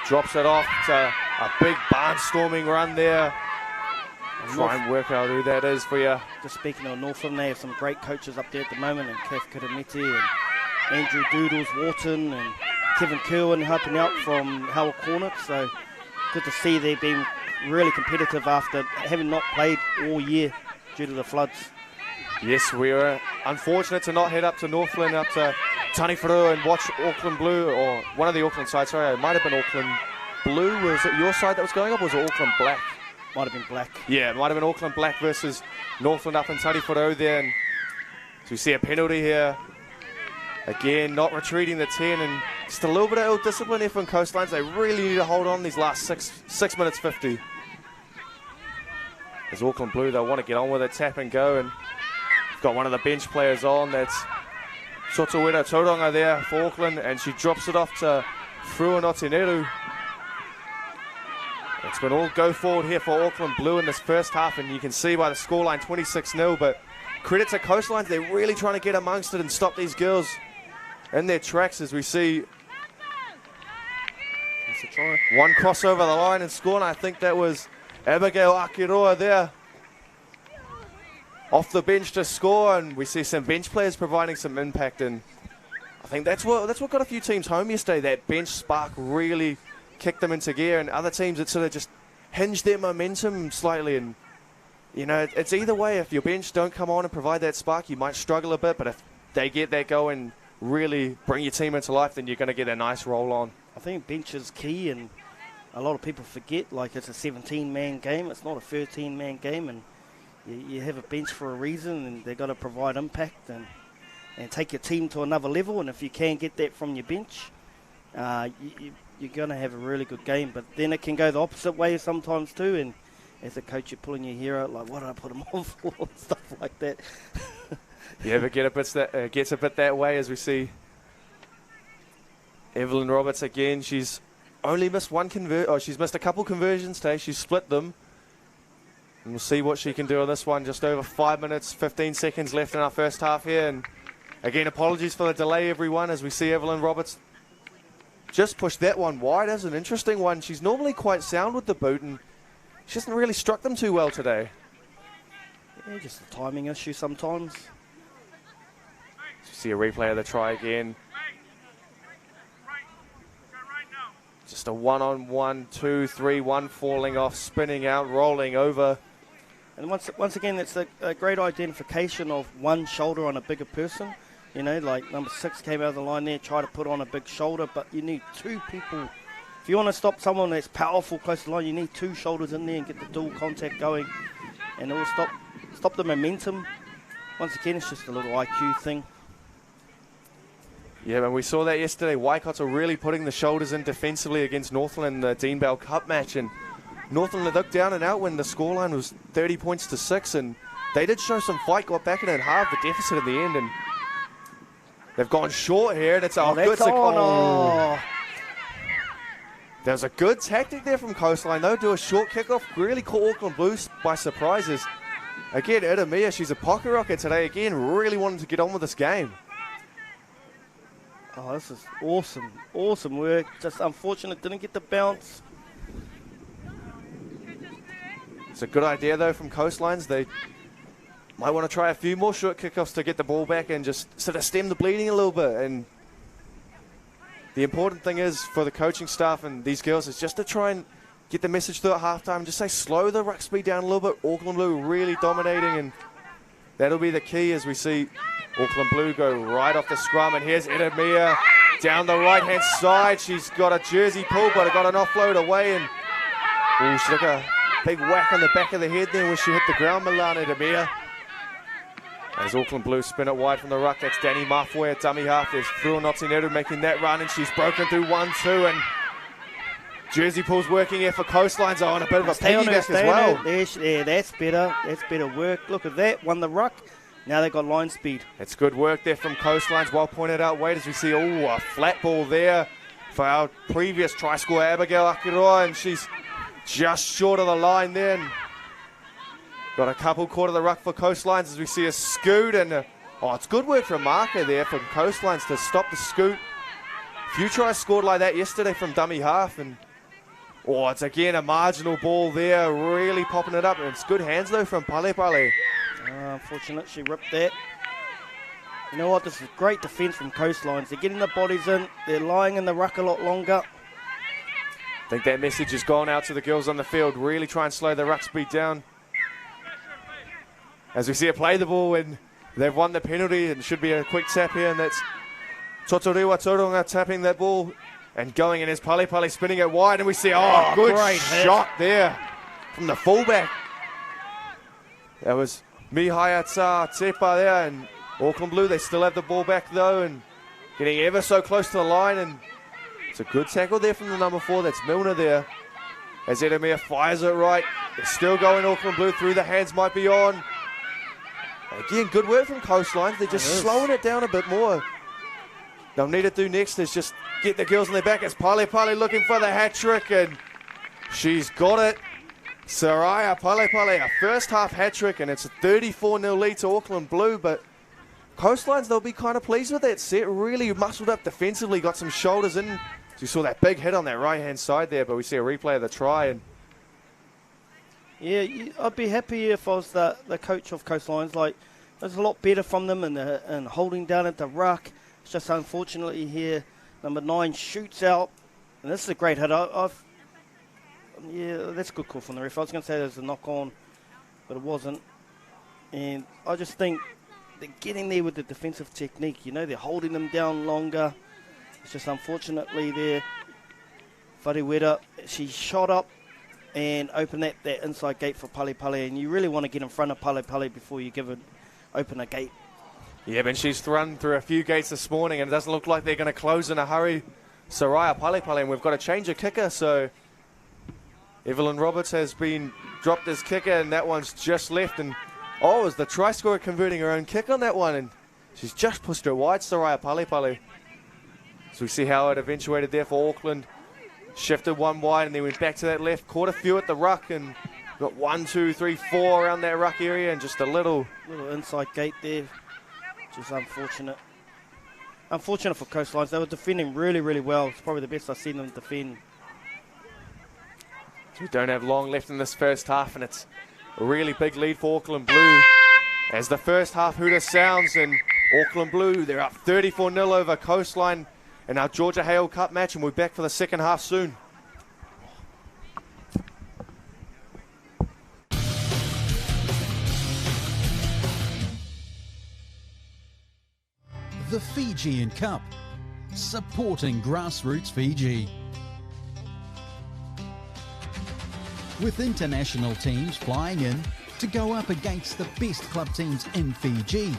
drops it off to a big barnstorming run there. Try and work out who that is for you. Just speaking of Northland, they have some great coaches up there at the moment, and Kath Kiramiti and Andrew Doodles Wharton and Kevin Kerwin helping out from Howard Cornet. So good to see they've been really competitive after having not played all year due to the floods. Yes, we were unfortunate to not head up to Northland, up to Taniwharau, and watch Auckland Blue, or one of the Auckland sides. Sorry, it might have been Auckland Blue. Was it your side that was going up, or was it Auckland Black? Might have been Black. Yeah, it might have been Auckland Black versus Northland up in Taniwharau there. And so we see a penalty here. Again, not retreating the 10, and just a little bit of ill-discipline here from Coastlines. They really need to hold on these last 6 minutes 50. As Auckland Blue, they'll want to get on with it, tap and go, and we've got one of the bench players on. That's Sotowena Tauranga there for Auckland, and she drops it off to Fruanotineru. It's been all go forward here for Auckland Blue in this first half, and you can see by the scoreline 26-0, but credit to Coastlines, they're really trying to get amongst it and stop these girls in their tracks, as we see one cross over the line and score, and I think that was Abigail Akiroa there off the bench to score, and we see some bench players providing some impact, and I think that's what got a few teams home yesterday. That bench spark really kicked them into gear, and other teams that sort of just hinged their momentum slightly. And you know, it's either way. If your bench don't come on and provide that spark, you might struggle a bit, but if they get that go and really bring your team into life, then you're going to get a nice roll on. I think bench is key, and a lot of people forget, like, it's a 17-man game. It's not a 13-man game, and you have a bench for a reason, and they've got to provide impact and take your team to another level. And if you can get that from your bench, you're going to have a really good game. But then it can go the opposite way sometimes too, and as a coach, you're pulling your hair out, like, what did I put him on for, and stuff like that. Yeah, but gets a bit that way, as we see Evelyn Roberts again. She's only missed she's missed a couple conversions today. She's split them. And we'll see what she can do on this one. Just over 5 minutes, 15 seconds left in our first half here. And again, apologies for the delay, everyone, as we see Evelyn Roberts just push that one wide. That's an interesting one. She's normally quite sound with the boot, and she hasn't really struck them too well today. Yeah, just a timing issue sometimes. See a replay of the try again. Just a 1-on-1, 2, 3, 1 falling off, spinning out, rolling over. And once again, it's a great identification of one shoulder on a bigger person. You know, like number 6 came out of the line there, tried to put on a big shoulder, but you need 2 people. If you want to stop someone that's powerful close to the line, you need 2 shoulders in there and get the dual contact going, and it will stop the momentum. Once again, it's just a little IQ thing. Yeah, and we saw that yesterday. Waikato really putting the shoulders in defensively against Northland in the Dean Bell Cup match, and Northland looked down and out when the scoreline was 30 points to 6, and they did show some fight, got back in and halved the deficit at the end, and they've gone short here, and it's good. There's a good tactic there from Coastline, though. Do a short kickoff, really caught Auckland Blues by surprises. Again, Idamia, she's a pocket rocket today. Again, really wanted to get on with this game. Oh, this is awesome. Awesome work. Just unfortunate, didn't get the bounce. It's a good idea, though, from Coastlines. They might want to try a few more short kickoffs to get the ball back and just sort of stem the bleeding a little bit. And the important thing is for the coaching staff and these girls is just to try and get the message through at halftime. Just say slow the ruck speed down a little bit. Auckland Blue really dominating, and that'll be the key as we see Auckland Blue go right off the scrum. And here's Idamia down the right-hand side. She's got a jersey pull, but it got an offload away, and she took a big whack on the back of the head there when she hit the ground, Milana Idamia. As Auckland Blue spin it wide from the ruck, that's Danny Mafue at dummy half. There's Fruanotineru making that run, and she's broken through 1-2, and jersey pull's working here for Coastlines on a bit of a piggyback as well. Yeah, that's better. That's better work. Look at that. Won the ruck. Now they've got line speed. It's good work there from Coastlines. Well pointed out, Wade, as we see, a flat ball there for our previous try scorer, Abigail Akiroa, and she's just short of the line there. And got a couple caught of the ruck for Coastlines as we see a scoot, and it's good work from Marker there from Coastlines to stop the scoot. A few tries scored like that yesterday from dummy half, and it's again a marginal ball there, really popping it up, and it's good hands though from Pale Pale. Unfortunate, she ripped that. You know what, this is great defence from Coastlines. They're getting the bodies in, they're lying in the ruck a lot longer. I think that message has gone out to the girls on the field, really try and slow the ruck speed down. As we see her play the ball, and they've won the penalty, and should be a quick tap here, and that's Totoriwa Toronga tapping that ball and going in as Pale Pale spinning it wide, and we see, good shot there from the fullback. That was Mihaya Tepa there, and Auckland Blue, they still have the ball back though, and getting ever so close to the line, and it's a good tackle there from the number 4, that's Milner there. As Idamia fires it right, they're still going Auckland Blue, through the hands might be on. Again, good work from Coastlines. They're just slowing it down a bit more. They'll need to do next is just get the girls on their back. It's Pale Pale looking for the hat trick, and she's got it. Soraya Pale Pale, a first half hat trick, and it's a 34-0 lead to Auckland Blue. But Coastlines, they'll be kind of pleased with that set. Really muscled up defensively, got some shoulders in. You saw that big hit on that right-hand side there, but we see a replay of the try. And yeah, I'd be happy if I was the coach of Coastlines. Like, there's a lot better from them and holding down at the ruck. It's just unfortunately here, number 9 shoots out, and this is a great hit. Yeah, that's a good call from the ref. I was going to say there's a knock-on, but it wasn't. And I just think they're getting there with the defensive technique. You know, they're holding them down longer. It's just unfortunately there, Whariwera, she shot up and opened that inside gate for Pale Pale, and you really want to get in front of Pale Pale before you open a gate. Yeah, but she's run through a few gates this morning, and it doesn't look like they're going to close in a hurry. Soraya Pale Pale, and we've got to change a kicker, so Evelyn Roberts has been dropped as kicker, and that one's just left, and is the try scorer converting her own kick on that one, and she's just pushed her wide, Soraya Pale Pale. So we see how it eventuated there for Auckland. Shifted one wide, and then went back to that left, caught a few at the ruck, and got 1, 2, 3, 4 around that ruck area, and just a little inside gate there, which is unfortunate. Unfortunate for Coastlines. They were defending really, really well. It's probably the best I've seen them defend. We don't have long left in this first half, and it's a really big lead for Auckland Blue. As the first half hooter sounds, and Auckland Blue, they're up 34-0 over Coastline in our Georgia Hale Cup match, and we're back for the second half soon. The The Fijian Cup, supporting grassroots Fiji. With international teams flying in to go up against the best club teams in Fiji.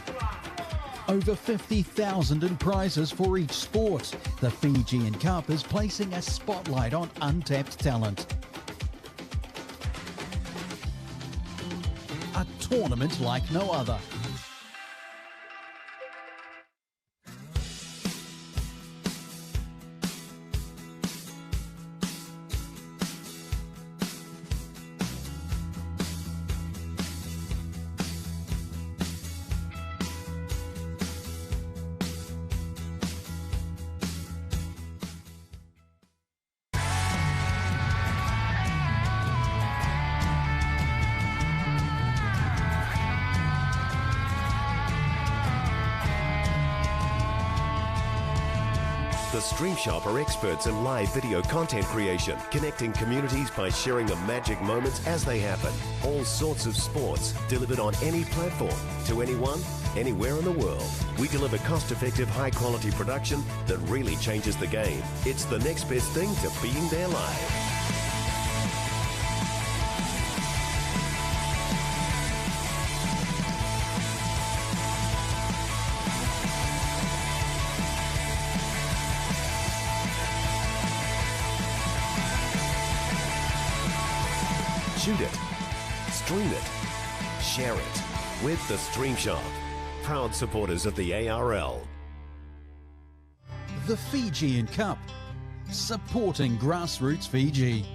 Over 50,000 in prizes for each sport, the Fijian Cup is placing a spotlight on untapped talent. A tournament like no other. The Stream Shop are experts in live video content creation, connecting communities by sharing the magic moments as they happen. All sorts of sports, delivered on any platform, to anyone, anywhere in the world. We deliver cost-effective, high-quality production that really changes the game. It's the next best thing to being there live. Shoot it, stream it, share it with the Stream Shop. Proud supporters of the ARL. The Fijian Cup, supporting grassroots Fiji.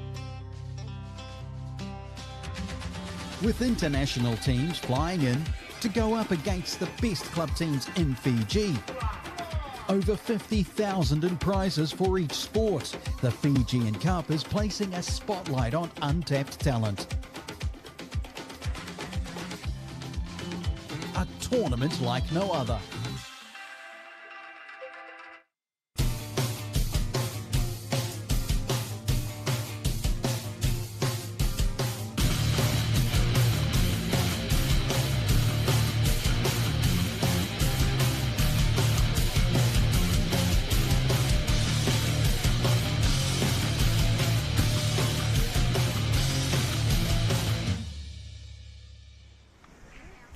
With international teams flying in to go up against the best club teams in Fiji. Over 50,000 in prizes for each sport, the Fijian Cup is placing a spotlight on untapped talent. A tournament like no other.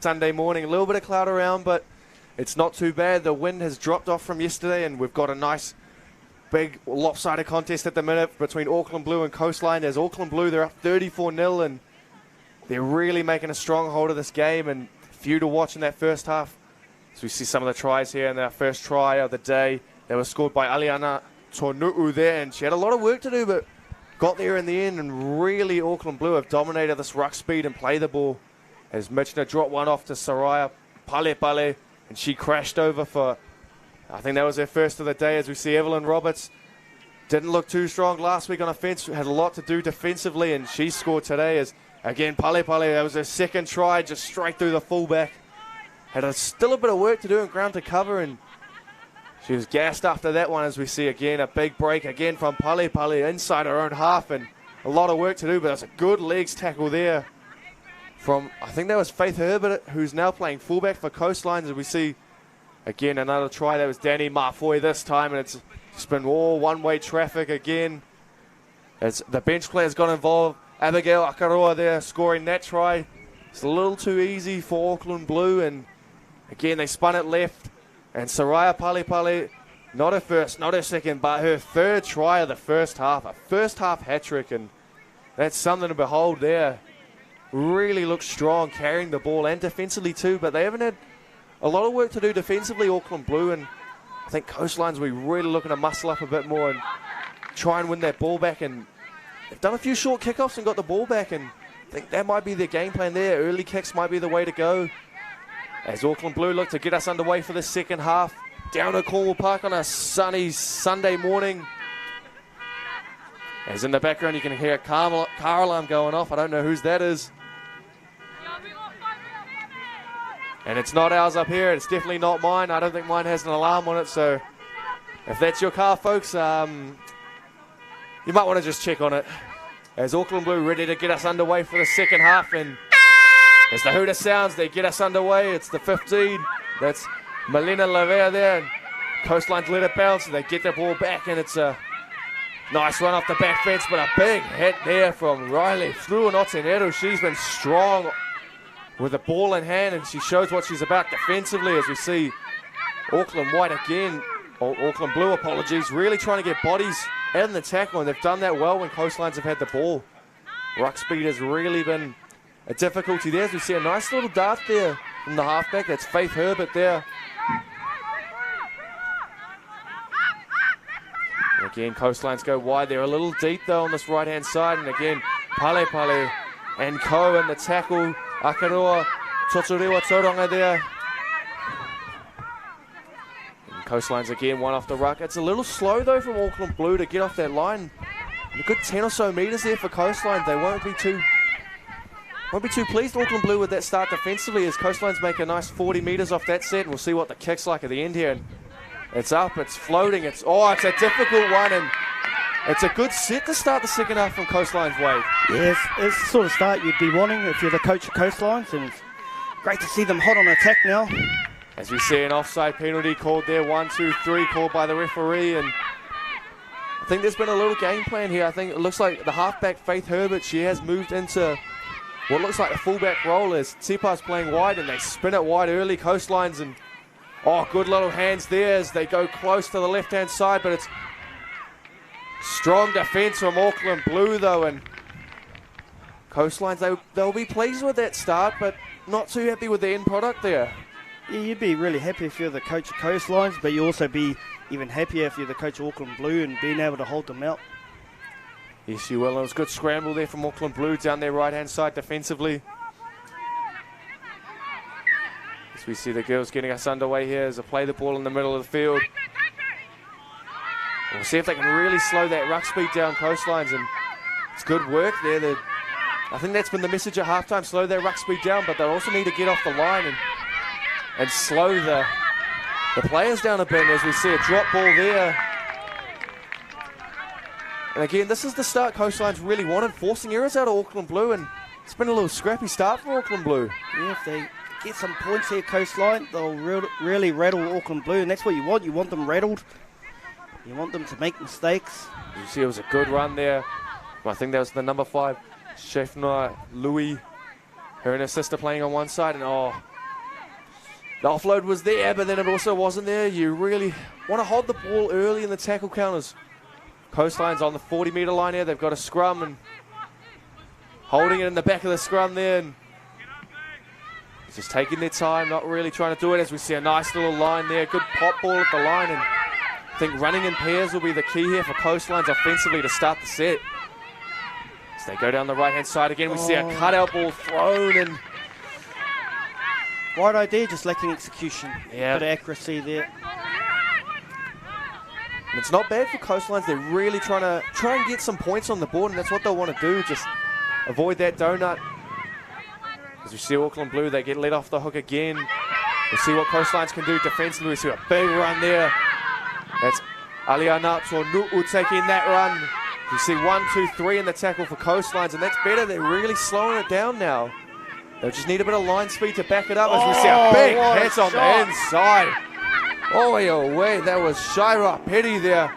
Sunday morning, a little bit of cloud around, but it's not too bad. The wind has dropped off from yesterday, and we've got a nice big lopsided contest at the minute between Auckland Blue and Coastline. There's Auckland Blue, they're up 34-0, and they're really making a strong hold of this game, and few to watch in that first half. So we see some of the tries here, and our first try of the day, they were scored by Aliana Tonu'u there, and she had a lot of work to do, but got there in the end, and really Auckland Blue have dominated this ruck speed and play the ball. As Mitchner dropped one off to Soraya Pale, and she crashed over for, I think that was her first of the day. As we see Evelyn Roberts, didn't look too strong last week on offence, had a lot to do defensively, and she scored today. As again, Pale, that was her second try, just straight through the fullback. Had still a bit of work to do in ground to cover, and she was gassed after that one. As we see again, a big break again from Pale inside her own half, and a lot of work to do, but that's a good legs tackle there from, I think that was Faith Herbert, who's now playing fullback for Coastline. As we see, again, another try. That was Danny Marfoy this time, and it's just been all one-way traffic again. As the bench players got involved, Abigail Akaroa there scoring that try. It's a little too easy for Auckland Blue, and again, they spun it left. And Soraya Pale, not her first, not her second, but her third try of the first half. A first-half hat-trick, and that's something to behold there. Really looks strong carrying the ball and defensively too, but they haven't had a lot of work to do defensively, Auckland Blue, and I think Coastlines will be really looking to muscle up a bit more and try and win that ball back. And they've done a few short kickoffs and got the ball back, and I think that might be their game plan there. Early kicks might be the way to go. As Auckland Blue look to get us underway for the second half down at Cornwall Park on a sunny Sunday morning. As in the background you can hear a car alarm going off. I don't know whose that is. And it's not ours up here. It's definitely not mine. I don't think mine has an alarm on it. So if that's your car, folks, you might want to just check on it. As Auckland Blue ready to get us underway for the second half. And as the hooter sounds, they get us underway. It's the 15. That's Melina Lavea there. Coastline's let it bounce, and they get the ball back, and it's a nice run off the back fence, but a big hit there from Riley. Through Oteneru, she's been strong with the ball in hand, and she shows what she's about defensively as we see Auckland White again, or Auckland Blue, apologies, really trying to get bodies in the tackle, and they've done that well when Coastlines have had the ball. Ruck speed has really been a difficulty there as we see a nice little dart there from the halfback. That's Faith Herbert there. And again, Coastlines go wide. They're a little deep though on this right-hand side, and again, Pale and Ko in the tackle. Akaroa, Totorewa Tauranga there. And Coastlines again, one off the ruck. It's a little slow though from Auckland Blue to get off that line. A good 10 or so metres there for Coastline. They won't be too pleased, Auckland Blue, with that start defensively as Coastlines make a nice 40 metres off that set. And we'll see what the kick's like at the end here. And it's up, it's floating, it's a difficult one, and it's a good set to start the second half from Coastline's way. Yes, it's the sort of start you'd be wanting if you're the coach of Coastlines, and it's great to see them hot on attack now. As we see an offside penalty called there, 1, 2, 3, called by the referee, and I think there's been a little game plan here. I think it looks like the halfback Faith Herbert, she has moved into what looks like a fullback role as Tipa's playing wide, and they spin it wide early, Coastlines, and good little hands there as they go close to the left-hand side, but it's strong defence from Auckland Blue though, and Coastlines, they'll be pleased with that start, but not too happy with the end product there. Yeah, you'd be really happy if you're the coach of Coastlines, but you also be even happier if you're the coach of Auckland Blue and being able to hold them out. Yes, you will. It was a good scramble there from Auckland Blue down their right-hand side defensively. As we see the girls getting us underway here as they play the ball in the middle of the field. We'll see if they can really slow that ruck speed down, Coastlines, and it's good work there. I think that's been the message at halftime, slow their ruck speed down, but they'll also need to get off the line and slow the players down a bit as we see a drop ball there. And again, this is the start Coastlines really wanted, forcing errors out of Auckland Blue, and it's been a little scrappy start for Auckland Blue. Yeah, if they get some points here, Coastline, they'll really rattle Auckland Blue, and that's what you want. You want them rattled. You want them to make mistakes. You see it was a good run there. I think that was the number 5, Shefna Louis, her and her sister playing on one side, and the offload was there, but then it also wasn't there. You really want to hold the ball early in the tackle counters. Coastline's on the 40-metre line here. They've got a scrum and holding it in the back of the scrum there. And just taking their time, not really trying to do it as we see a nice little line there. Good pop ball at the line. And I think running in pairs will be the key here for Coastlines offensively to start the set. As they go down the right-hand side again, we see a cutout ball thrown and right idea, just lacking execution. Yeah. Bit of accuracy there. And it's not bad for Coastlines. They're really trying and get some points on the board, and that's what they'll want to do, just avoid that donut. As we see Auckland Blue, they get let off the hook again. We'll see what Coastlines can do defensively. We see a big run there. That's Aliana Nu'u taking that run. You see 1, 2, 3 in the tackle for Coastlines, and that's better. They're really slowing it down now. They'll just need a bit of line speed to back it up as we see a big hit on the inside. Away. That was Shira Petty there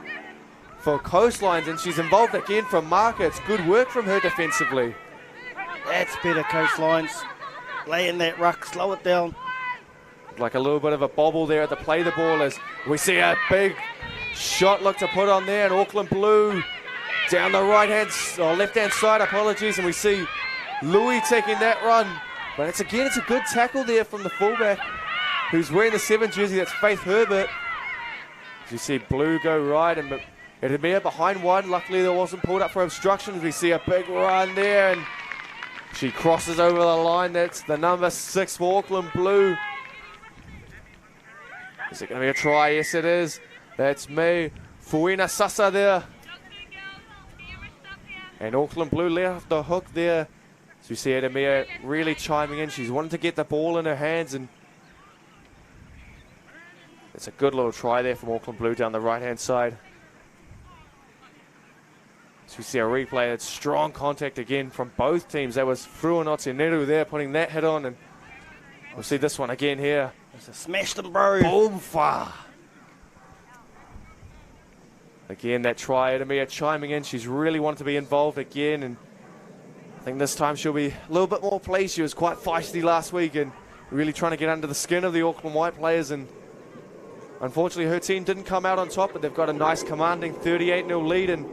for Coastlines, and she's involved again from Markets. Good work from her defensively. That's better, Coastlines. Lay in that ruck, slow it down. Like a little bit of a bobble there at the play the ball as we see a big shot look to put on there, and Auckland Blue down the left-hand side, apologies, and we see Louis taking that run. But it's a good tackle there from the fullback, who's wearing the 7 jersey. That's Faith Herbert. As you see Blue go right, and Edemir behind one. Luckily, there wasn't pulled up for obstructions. We see a big run there, and she crosses over the line. That's the number 6 for Auckland Blue. Is it going to be a try? Yes, it is. That's me, Fuina Sasa there. And Auckland Blue let off the hook there. So you see Edemir really chiming in. She's wanting to get the ball in her hands, and it's a good little try there from Auckland Blue down the right-hand side. So we see a replay. That's strong contact again from both teams. That was Fruanoti Neru there putting that hit on, and we'll see this one again here. It's a smashed them, bro. Boom, far. Again, that try, Edemia chiming in. She's really wanted to be involved again, and I think this time she'll be a little bit more pleased. She was quite feisty last week and really trying to get under the skin of the Auckland White players, and unfortunately her team didn't come out on top, but they've got a nice commanding 38-0 lead. And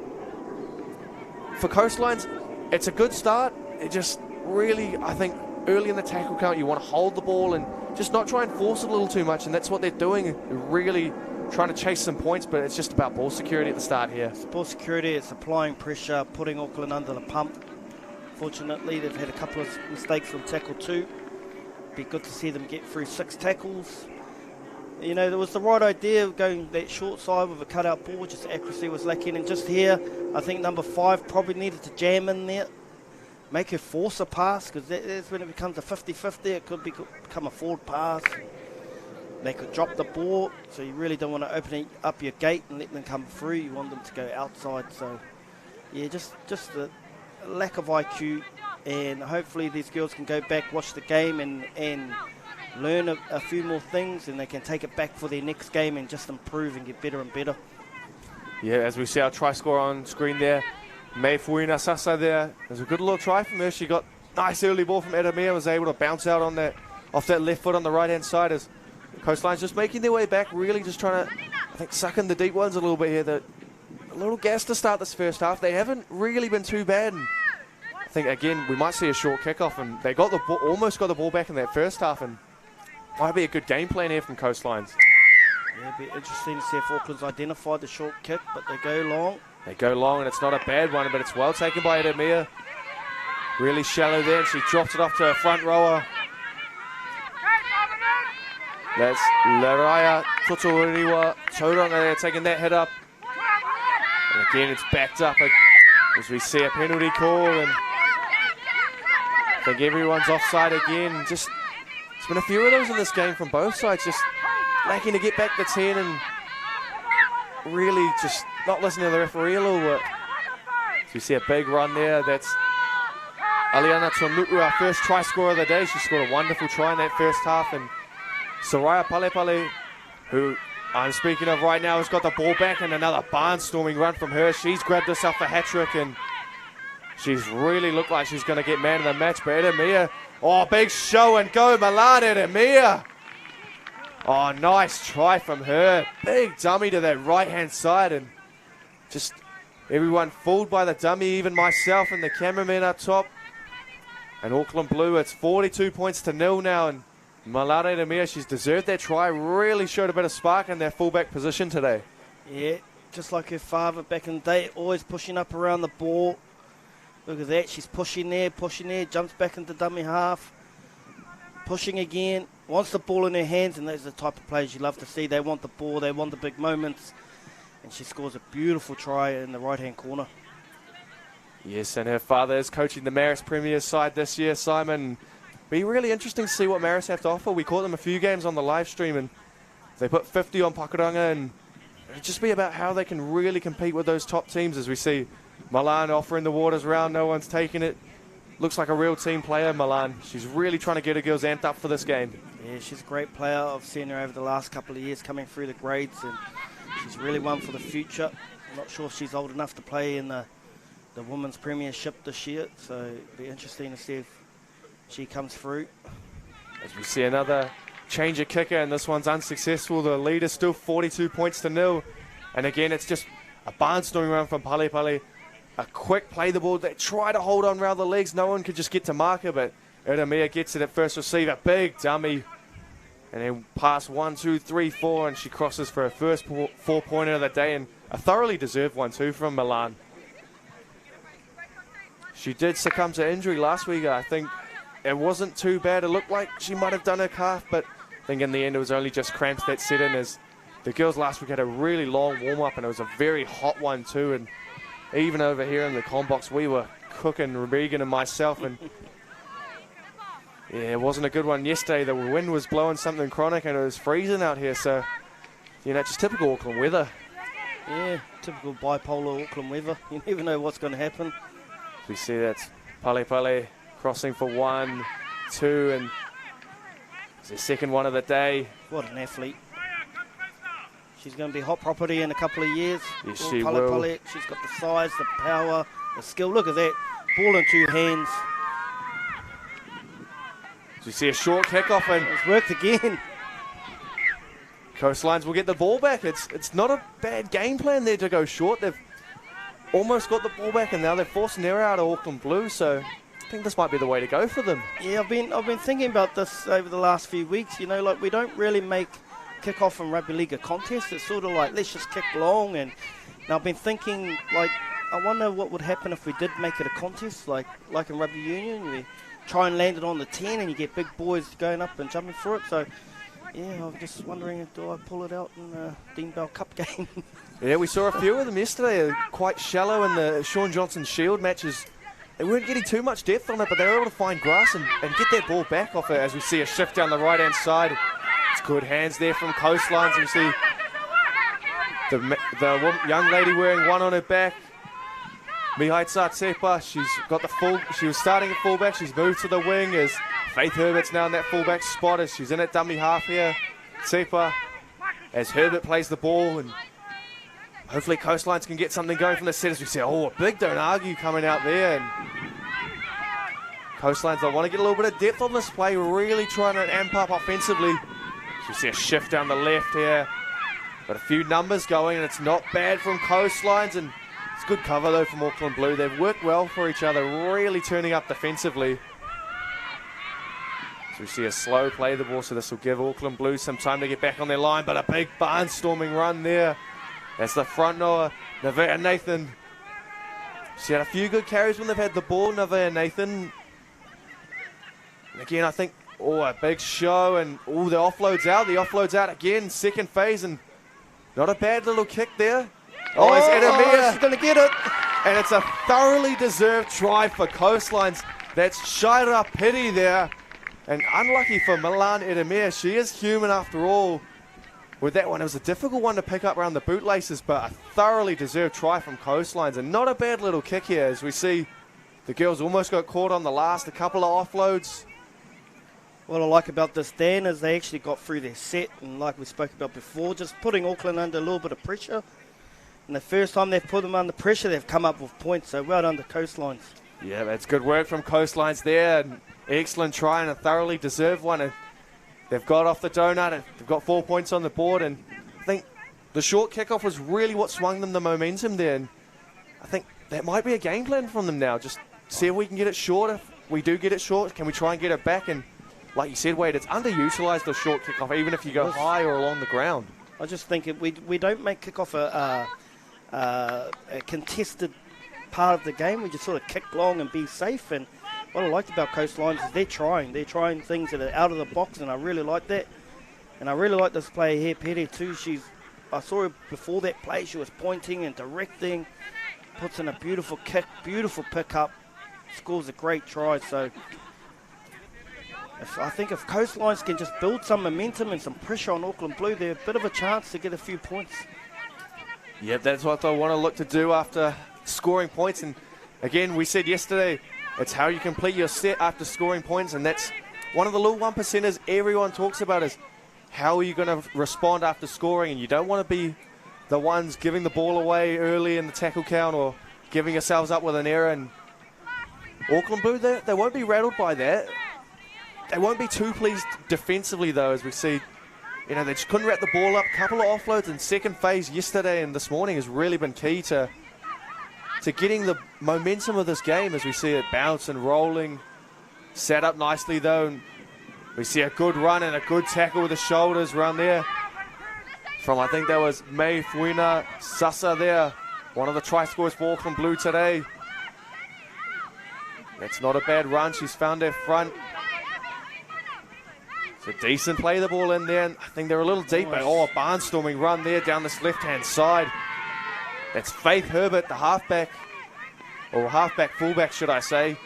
for Coastlines, it's a good start. It just really, I think, early in the tackle count, you want to hold the ball and just not try and force it a little too much, and that's what they're doing. They're really trying to chase some points, but it's just about ball security at the start here. It's ball security, it's applying pressure, putting Auckland under the pump. Fortunately, they've had a couple of mistakes from tackle 2. Be good to see them get through 6 tackles. You know, there was the right idea of going that short side with a cutout ball, just accuracy was lacking. And just here, I think number 5 probably needed to jam in there, make her force a pass, because that's when it becomes a 50-50. It could become a forward pass. They could drop the ball, so you really don't want to open up your gate and let them come through. You want them to go outside. So, yeah, just the lack of IQ, and hopefully these girls can go back, watch the game, and learn a few more things, and they can take it back for their next game and just improve and get better and better. Yeah, as we see our try score on screen there, Mei Fuina Sasa there. There's a good little try from her. She got nice early ball from Edemia, was able to bounce out on that off that left foot on the right-hand side as Coastline's just making their way back, really just trying to, I think, suck in the deep ones a little bit here. A little gas to start this first half. They haven't really been too bad. And I think, again, we might see a short kickoff, and they got the ball, almost got the ball back in that first half, and might be a good game plan here from Coastlines. Yeah, it'll be interesting to see if Auckland's identified the short kick, but they go long. They go long, and it's not a bad one, but it's well taken by Edemia. Really shallow there, and she drops it off to her front rower. That's Laraya Totoriwa Tauranga there taking that hit up. And again, it's backed up as we see a penalty call, and I think everyone's offside again. Just, there's been a few of those in this game from both sides, just lacking to get back the 10 and really just not listening to the referee a little bit. So we see a big run there. That's Aliana Tonuku, our first try scorer of the day. She scored a wonderful try in that first half, and Soraya Palepale, who I'm speaking of right now, has got the ball back, and another barnstorming run from her. She's grabbed herself a hat-trick, and she's really looked like she's going to get man of the match. But Edemia, oh, big show and go, Milan Edemia. Oh, nice try from her. Big dummy to that right-hand side, and just everyone fooled by the dummy, even myself and the cameraman up top. And Auckland Blue, it's 42 points to 0 now, and Malare Edemia, she's deserved that try, really showed a bit of spark in their fullback position today. Yeah, just like her father back in the day, always pushing up around the ball. Look at that, she's pushing there, jumps back into dummy half, pushing again, wants the ball in her hands, and those are the type of players you love to see. They want the ball, they want the big moments, and she scores a beautiful try in the right-hand corner. Yes, and her father is coaching the Marist Premier side this year, Simon. Be really interesting to see what Marist have to offer. We caught them a few games on the live stream, and they put 50 on Pakuranga, and it'll just be about how they can really compete with those top teams, as we see Milan offering the waters round. No one's taking it. Looks like a real team player, Milan. She's really trying to get her girls amped up for this game. Yeah, she's a great player. I've seen her over the last couple of years coming through the grades, and she's really one for the future. I'm not sure if she's old enough to play in the Women's Premiership this year, so it'll be interesting to see if she comes through. As we see another change of kicker, and this one's unsuccessful. The lead is still 42 points to 0. And again, it's just a barnstorming run from Palepale. A quick play the ball. They try to hold on around the legs. No one could just get to marker, but Edemia gets it at first receiver. Big dummy. And then pass 1, 2, 3, 4, and she crosses for her first 4-pointer of the day, and a thoroughly deserved one too from Milan. She did succumb to injury last week. I think it wasn't too bad. It looked like she might have done her calf, but I think in the end it was only just cramps that set in, as the girls last week had a really long warm-up, and it was a very hot one too. And even over here in the comm box, we were cooking, Regan and myself, and yeah, it wasn't a good one yesterday. The wind was blowing something chronic, and it was freezing out here. So, you know, just typical Auckland weather. Yeah, typical bipolar Auckland weather. You never know what's going to happen. We see that's Palepale crossing for 1, 2, and it's the second one of the day. What an athlete. She's going to be hot property in a couple of years. Yes, she will. Pole. She's got the size, the power, the skill. Look at that. Ball in 2 hands. So you see a short kickoff and It's worked again. Coastlines will get the ball back. It's not a bad game plan there to go short. They've almost got the ball back and now they're forcing error out of Auckland Blue. So I think this might be the way to go for them. Yeah, I've been thinking about this over the last few weeks. You know, like we don't really make kick-off and rugby league a contest. It's sort of like, let's just kick long. And I've been thinking, like, I wonder what would happen if we did make it a contest, like in rugby union. We try and land it on the 10 and you get big boys going up and jumping through it. So, yeah, I'm just wondering, do I pull it out in the Dean Bell Cup game? Yeah, we saw a few of them yesterday, quite shallow in the Sean Johnson Shield matches. They weren't getting too much depth on it, but they were able to find grass and get that ball back off it as we see a shift down the right-hand side. It's good hands there from Coastlines. We see the young lady wearing 1 on her back. Mihai Tsatepa, she was starting at fullback, she's moved to the wing as Faith Herbert's now in that fullback spot as she's in at dummy half here. Tsepa, as Herbert plays the ball and hopefully Coastlines can get something going from the set as we see, a big don't argue coming out there. And Coastlines, they want to get a little bit of depth on this play, really trying to amp up offensively. So we see a shift down the left here. Got a few numbers going and it's not bad from Coastlines and it's good cover though from Auckland Blue. They've worked well for each other, really turning up defensively. So we see a slow play the ball, so this will give Auckland Blue some time to get back on their line, but a big barnstorming run there. That's the front rower, Nevaeh Nathan. She had a few good carries when they've had the ball, Nevaeh Nathan. And again, I think, a big show, and the offload's out again, second phase, and not a bad little kick there. It's Edemir. She's going to get it. And it's a thoroughly deserved try for Coastlines. That's Shaira Pity there. And unlucky for Milan Edemir. She is human after all. With that one, it was a difficult one to pick up around the bootlaces, but a thoroughly deserved try from Coastlines. And not a bad little kick here as we see the girls almost got caught on the last, a couple of offloads. What I like about this, Dan, is they actually got through their set, and like we spoke about before, just putting Auckland under a little bit of pressure. And the first time they've put them under pressure, they've come up with points, so well done to Coastlines. Yeah, that's good work from Coastlines there. And excellent try and a thoroughly deserved one. And they've got off the donut, and they've got 4 points on the board. And I think the short kickoff was really what swung them the momentum there. And I think that might be a game plan from them now. Just see if we can get it short. If we do get it short, can we try and get it back? And like you said, Wade, it's underutilised, the short kickoff, even if you go high or along the ground. I just think we don't make kickoff a contested part of the game. We just sort of kick long and be safe. And what I liked about Coastlines is they're trying things that are out of the box, and I really like that. And I really like this player here, Pere, too. I saw her before that play. She was pointing and directing, puts in a beautiful kick, beautiful pick-up, scores a great try. So I think if Coastlines can just build some momentum and some pressure on Auckland Blue, they're a bit of a chance to get a few points. Yeah, that's what they want to look to do after scoring points. And again, we said yesterday, it's how you complete your set after scoring points. And that's one of the little 1%ers everyone talks about is how are you going to respond after scoring. And you don't want to be the ones giving the ball away early in the tackle count or giving yourselves up with an error. And Auckland Blue, they won't be rattled by that. They won't be too pleased defensively, though, as we see. You know, they just couldn't wrap the ball up. A couple of offloads in second phase yesterday and this morning has really been key to getting the momentum of this game as we see it bounce and rolling. Set up nicely, though. And we see a good run and a good tackle with the shoulders run there. From, I think that was May Fuina Sasa there. One of the try scorers for Auckland Blue today. That's not a bad run. She's found her front. A decent play the ball in there, and I think they're a little deep, but a barnstorming run there down this left-hand side. That's Faith Herbert, the halfback, or fullback, should I say.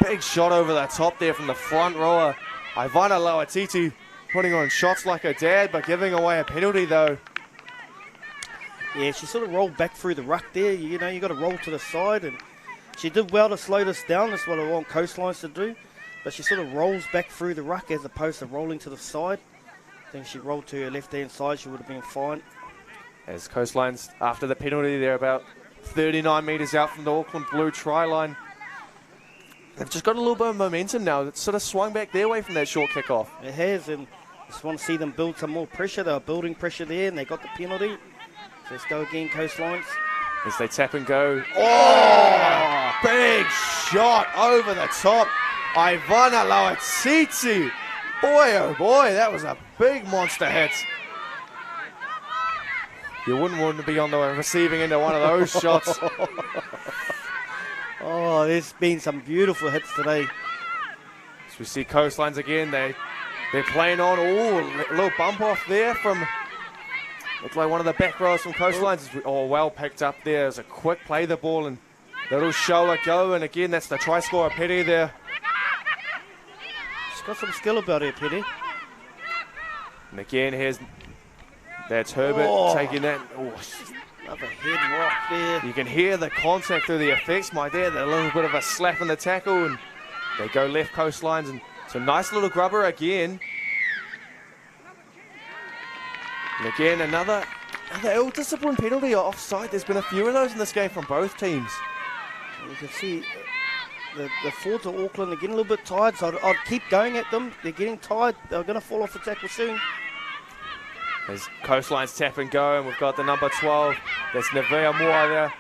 Big shot over the top there from the front rower. Ivana Lauatiti putting on shots like her dad, but giving away a penalty, though. Yeah, she sort of rolled back through the ruck there. You know, you got to roll to the side, and she did well to slow this down. That's what I want Coastlines to do. But she sort of rolls back through the ruck as opposed to rolling to the side. think she rolled to her left-hand side, she would have been fine. As Coastlines, after the penalty, they're about 39 metres out from the Auckland Blue try line. They've just got a little bit of momentum now. It's sort of swung back their way from that short kick-off. It has, and just want to see them build some more pressure. They were building pressure there, and they got the penalty. So let's go again, Coastlines. As they tap and go. Oh, big shot over the top. Ivana Lauatsitsi. Boy, oh boy, that was a big monster hit. You wouldn't want to be on the receiving end of one of those shots. Oh, there's been some beautiful hits today. As we see Coastlines again, they're playing on. Oh, a little bump off there from, looks like one of the back rows from Coastlines. Oh, well picked up there. It's a quick play the ball and that'll show a go. And again, that's the try scorer, Petty there. She's got some skill about her, Petty. And again, that's Herbert taking that. Oh, another head rock there. you can hear the contact through the effects, my dear. A little bit of a slap in the tackle, and they go left Coastlines. And it's a nice little grubber again. And again, another ill-disciplined penalty or offside. There's been a few of those in this game from both teams. You can see the forwards of Auckland are getting a little bit tired, so I'd keep going at them. They're getting tired. They're going to fall off the tackle soon. As Coastlines tap and go, and we've got the number 12. That's Nevea Moa there.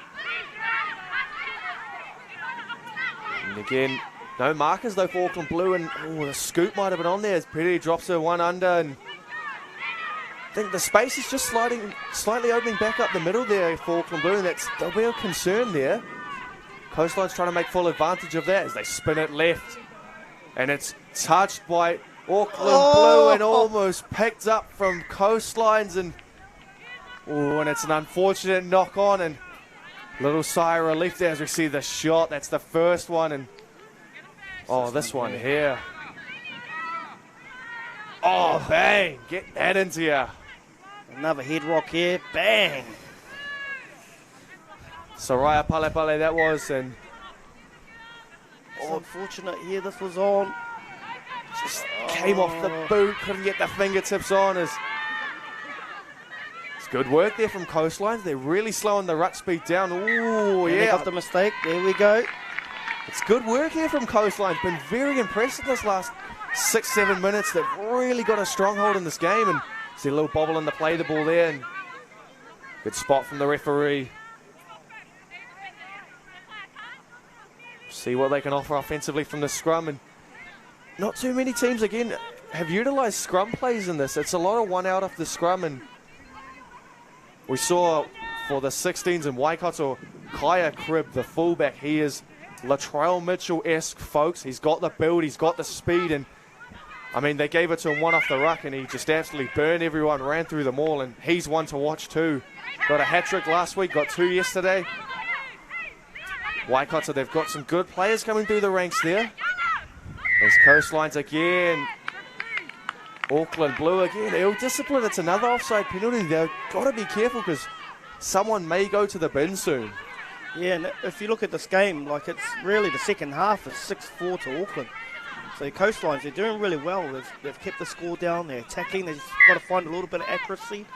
And again, no markers though for Auckland Blue, and the scoop might have been on there as Petty drops her one under, and I think the space is just slightly opening back up the middle there for Auckland Blue, and that's a real concern there. Coastline's trying to make full advantage of that as they spin it left, and it's touched by Auckland Blue and almost picked up from Coastlines, and it's an unfortunate knock on, and little sigh of relief there as we see the shot. That's the first one, and this one here. Oh, bang! Get that into you. Another head rock here, bang! Soraya Palepale that was, and it's unfortunate here. This was on. Just came off the boot, couldn't get the fingertips on. It's good work there from Coastlines. They're really slowing the ruck speed down. Ooh, yeah. They got the mistake. There we go. It's good work here from Coastlines. Been very impressive this last 6-7 minutes. They've really got a stronghold in this game, and see a little bobble in the play the ball there, and good spot from the referee. See what they can offer offensively from the scrum, and not too many teams, again, have utilised scrum plays in this. It's a lot of one out off the scrum, and we saw for the 16s in Waikato, Kaya Cribb, the fullback, he is Latrell Mitchell-esque, folks. He's got the build, he's got the speed, and I mean, they gave it to him one off the ruck, and he just absolutely burned everyone, ran through them all, and he's one to watch too. Got a hat-trick last week, got 2 yesterday. Waikato, they've got some good players coming through the ranks there. As Coastlines again. Auckland Blue again. Ill-disciplined. It's another offside penalty. They've got to be careful because someone may go to the bin soon. Yeah, and if you look at this game, like it's really the second half, it's 6-4 to Auckland. So Coastlines, they're doing really well. They've kept the score down. They're attacking. They've got to find a little bit of accuracy.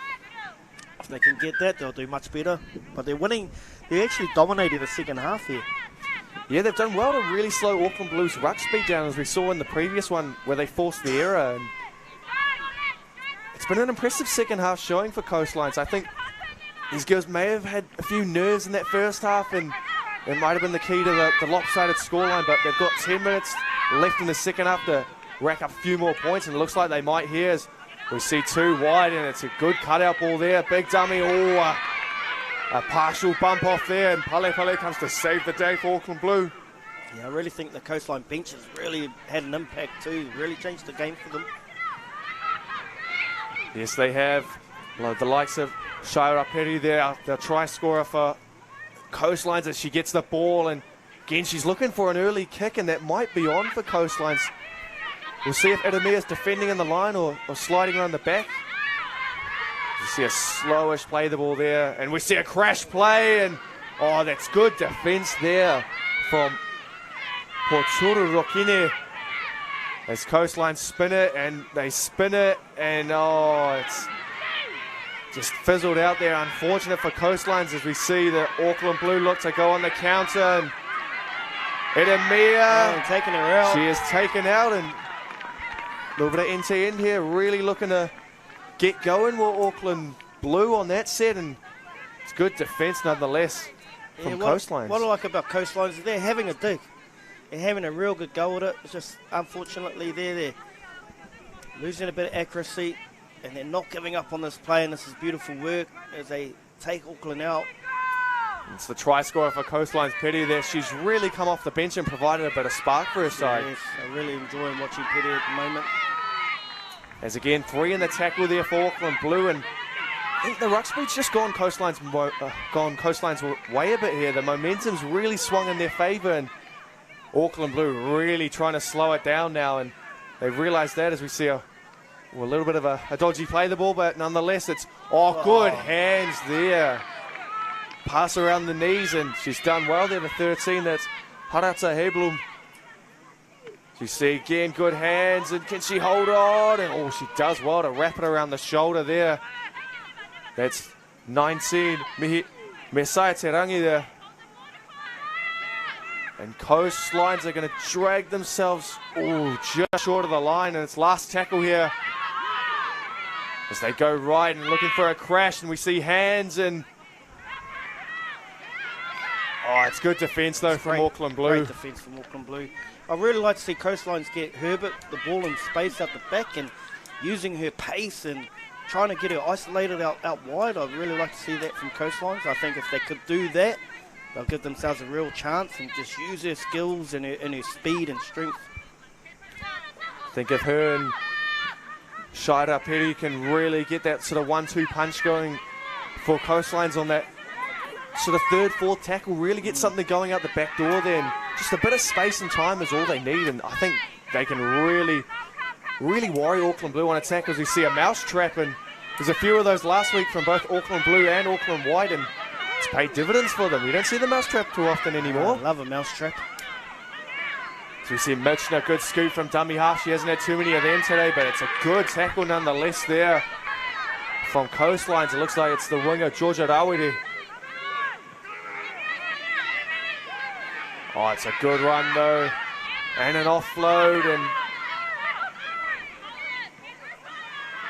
If they can get that, they'll do much better. But they're winning. They're actually dominating the second half here. Yeah, they've done well to really slow Auckland Blues' ruck speed down, as we saw in the previous one where they forced the error. And it's been an impressive second half showing for Coastlines. I think these girls may have had a few nerves in that first half, and it might have been the key to the lopsided scoreline, but they've got 10 minutes left in the second half to rack up a few more points, and it looks like they might here as we see 2 wide, and it's a good cutout ball there. Big dummy. A partial bump off there, and Pale comes to save the day for Auckland Blue. Yeah, I really think the Coastline bench has really had an impact too. Really changed the game for them. Yes, they have. The likes of Shira Petty there, the try scorer for Coastlines, as she gets the ball, and again she's looking for an early kick, and that might be on for Coastlines. We'll see if Edemia's defending in the line or sliding around the back. You see a slowish play the ball there, and we see a crash play, and that's good defence there from Porturu Rokine. As Coastline spin it, and they spin it, and it's just fizzled out there. Unfortunate for Coastlines as we see the Auckland Blue look to go on the counter. And Edemia, taking her out. She is taken out, and a little bit of end-to-end here, really looking to get going with Auckland Blue on that set, and it's good defence nonetheless from Coastlines. What I like about Coastlines is they're having a dig. They're having a real good go at it. It's just, unfortunately, they're losing a bit of accuracy, and they're not giving up on this play, and this is beautiful work as they take Auckland out. It's the try scorer for Coastline's Petty there. She's really come off the bench and provided a bit of spark for her side. Yes, I'm really enjoying watching Petty at the moment. As again, 3 in the tackle there for Auckland Blue, and I think the ruck speed's just gone Coastline's way a bit here. The momentum's really swung in their favour, and Auckland Blue really trying to slow it down now, and they've realised that as we see a little bit of a dodgy play the ball, but nonetheless it's good hands there. Pass around the knees, and she's done well there, the 13, that's Harata Heblum. You see again, good hands, and can she hold on? And she does well to wrap it around the shoulder there. That's 19, Messiah Terangi there. And Coastlines are going to drag themselves just short of the line, and it's last tackle here. As they go right and looking for a crash, and we see hands, and it's good defence though from Auckland Blue. Great defence from Auckland Blue. I really like to see Coastlines get Herbert the ball in space out the back and using her pace and trying to get her isolated out wide. I'd really like to see that from Coastlines. I think if they could do that, they'll give themselves a real chance and just use her skills and her speed and strength. I think if her and Shida Petty can really get that sort of 1-2 punch going for Coastlines on that sort of third, fourth tackle, really get something going out the back door then. Just a bit of space and time is all they need, and I think they can really worry Auckland Blue on attack as we see a mouse trap, and there's a few of those last week from both Auckland Blue and Auckland White, and it's paid dividends for them. You don't see the mouse trap too often anymore. I love a mouse trap. So we see Mitchner, good scoop from dummy half. She hasn't had too many of them today, but it's a good tackle nonetheless there from Coastlines. It looks like it's the winger, Georgia Rawiri. It's a good run though, and an offload, and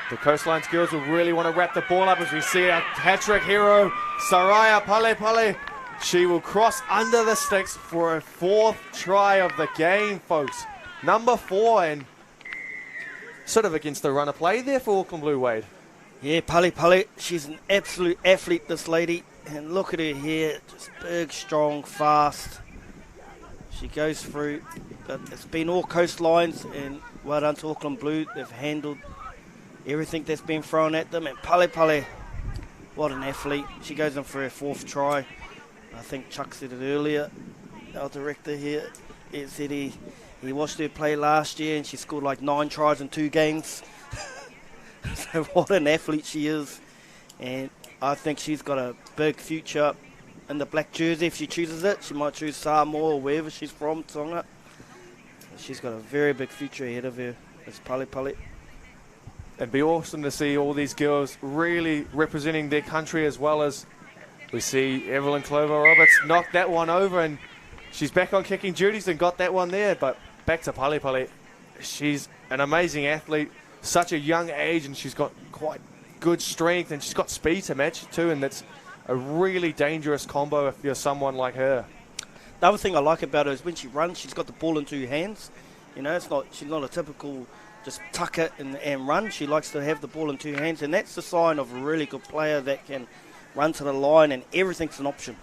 the Coastlines girls will really want to wrap the ball up as we see our hat-trick hero, Saraya Pale. She will cross under the sticks for a 4th try of the game, folks. Number 4, and sort of against the run of play there for Auckland Blue, Wade. Yeah, Pale, she's an absolute athlete, this lady, and look at her here, just big, strong, fast. She goes through, but it's been all Coastlines, and well done to Auckland Blue. They've handled everything that's been thrown at them, and Pale, what an athlete. She goes in for her 4th try. I think Chuck said it earlier, our director here, said he watched her play last year, and she scored like 9 tries in 2 games. So what an athlete she is, and I think she's got a big future in the black jersey. If she chooses it, she might choose Samoa or wherever she's from, Tonga. She's got a very big future ahead of her. It's Pale. It'd be awesome to see all these girls really representing their country, as well as we see Evelyn Clover Roberts knock that one over, and she's back on kicking duties and got that one there. But back to Pale. She's an amazing athlete, such a young age, and she's got quite good strength, and she's got speed to match it too, and that's a really dangerous combo if you're someone like her. The other thing I like about her is when she runs, she's got the ball in 2 hands. You know, she's not a typical just tuck it and run. She likes to have the ball in 2 hands, and that's the sign of a really good player that can run to the line, and everything's an option.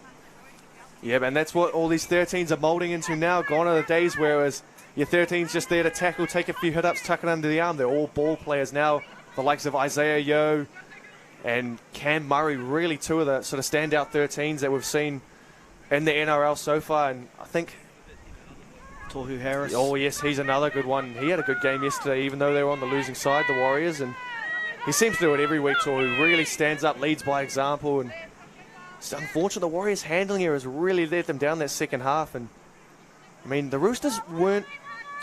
Yeah, and that's what all these 13s are moulding into now. Gone are the days whereas your 13's just there to tackle, take a few hit-ups, tuck it under the arm. They're all ball players now. The likes of Isaiah Yeo and Cam Murray, really 2 of the sort of standout 13s that we've seen in the NRL so far. And I think Tohu Harris. Oh yes, he's another good one. He had a good game yesterday, even though they were on the losing side, the Warriors, and he seems to do it every week. Tohu really stands up, leads by example, and it's unfortunate the Warriors' handling here has really let them down that second half. And I mean, the Roosters weren't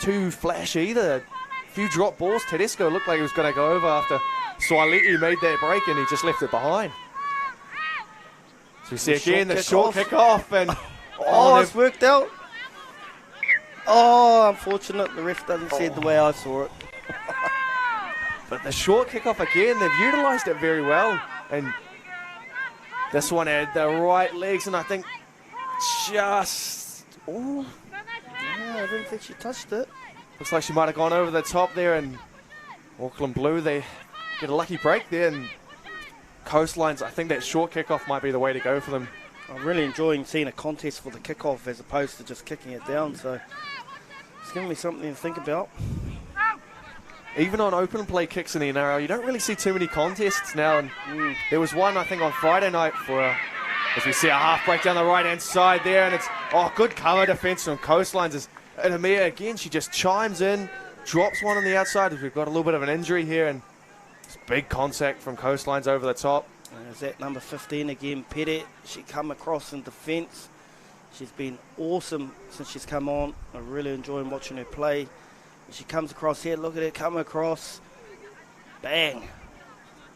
too flashy either. few drop balls. Tedesco looked like he was going to go over after Swaliti made that break, and he just left it behind. So we see again the short kick off, and it's worked out. Oh, unfortunate. The ref doesn't see it the way I saw it. But the short kickoff again, they've utilised it very well. And this one had the right legs, and I think just... Oh, yeah, I didn't think she touched it. Looks like she might have gone over the top there, and Auckland Blue, they get a lucky break there. And Coastlines, I think that short kickoff might be the way to go for them. I'm really enjoying seeing a contest for the kickoff as opposed to just kicking it down. So it's giving me something to think about. Even on open play kicks in the NRL, you don't really see too many contests now. And there was one, I think, on Friday night for, as we see a half break down the right-hand side there. And it's, good cover defence from Coastlines. And Amir, again, she just chimes in, drops one on the outside as we've got a little bit of an injury here. And it's big contact from Coastlines over the top. Is that number 15 again, Pere? She come across in defence. She's been awesome since she's come on. I'm really enjoying watching her play. She comes across here, look at it, come across. Bang.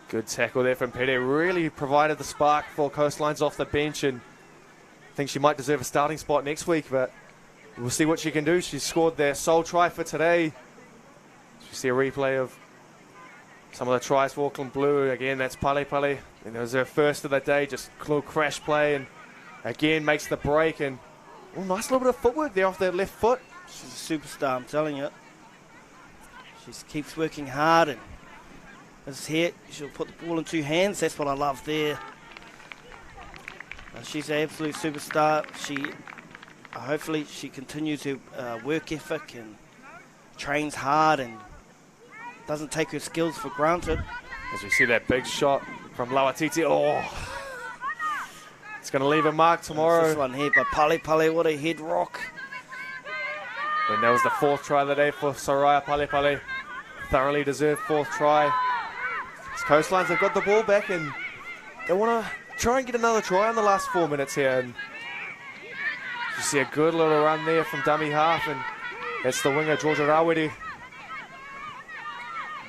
Good tackle there from Pere. Really provided the spark for Coastlines off the bench, and I think she might deserve a starting spot next week, but we'll see what she can do. She scored their sole try for today. You see a replay of some of the tries for Auckland Blue. Again, that's Pale Pale. And it was her first of the day, just a little crash play, and again makes the break. And nice little bit of footwork there off that left foot. She's a superstar, I'm telling you. She keeps working hard, and this here, she'll put the ball in two hands. That's what I love there. She's an absolute superstar. Hopefully she continues her work ethic and trains hard and doesn't take her skills for granted. As we see that big shot from Lawatiti. It's going to leave a mark tomorrow. This one here by Pale Pale, what a head rock. And that was the fourth try of the day for Soraya Pale Pale. Thoroughly deserved fourth try. As Coastlines have got the ball back, and they want to try and get another try in the last 4 minutes here. And you see a good little run there from dummy half, and that's the winger, Georgia Rawiri.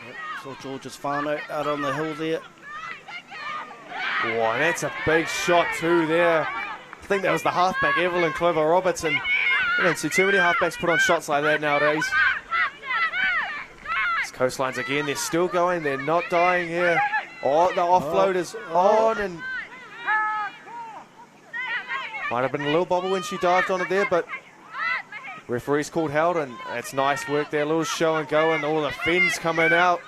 Yep, saw George's whānau out on the hill there. And that's a big shot too there. I think that was the halfback, Evelyn Clover Robertson. You don't see too many halfbacks put on shots like that nowadays. It's Coastlines again, they're still going, they're not dying here. The offload is on, and might have been a little bobble when she dived on it there, but referee's called held, and it's nice work there, a little show and go, and all the fins coming out.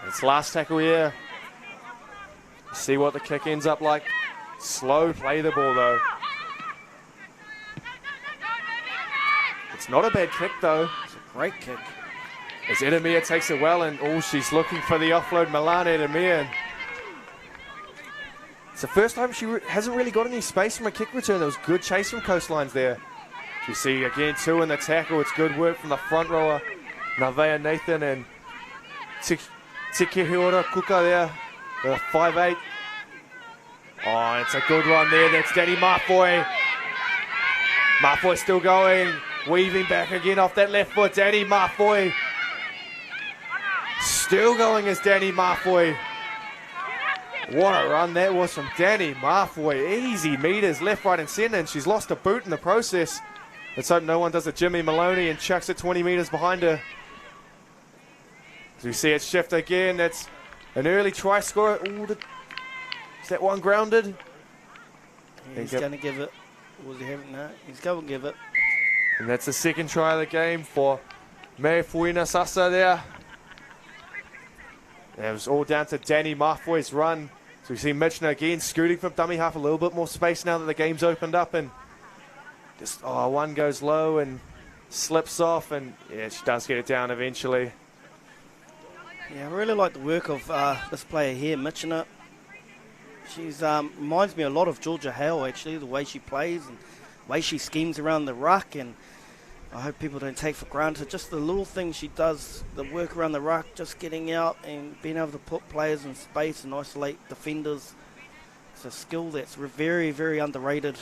It's last tackle here. See what the kick ends up like. Slow play the ball though. It's not a bad kick though. It's a great kick. As Edemir takes it well, and she's looking for the offload, Milan Edemir. It's the first time she hasn't really got any space from a kick return. There was good chase from Coastlines there. You see again two in the tackle. It's good work from the front rower, Navea Nathan and Tikihiora Kuka there. 5'8". It's a good run there. That's Danny Mafoy. Mafoy still going. Weaving back again off that left foot. Danny Mafoy. Still going as Danny Mafoy. What a run that was from Danny Mafoy. Easy meters left, right and centre, and she's lost a boot in the process. Let's hope no one does a Jimmy Maloney and chucks it 20 metres behind her. As we see it shift again, that's an early try scorer. Is that one grounded? Yeah, he's going to give it. Was he having that? He's going to give it. And that's the second try of the game for Mei Fuina Sasa there. And it was all down to Danny Mafoy's run. So we see Mitchner again scooting from dummy half, a little bit more space now that the game's opened up. And just, one goes low and slips off. And yeah, she does get it down eventually. Yeah, I really like the work of this player here, Mitchner. She's reminds me a lot of Georgia Hale, actually, the way she plays and the way she schemes around the ruck. And I hope people don't take for granted just the little things she does, the work around the ruck, just getting out and being able to put players in space and isolate defenders. It's a skill that's very, very underrated.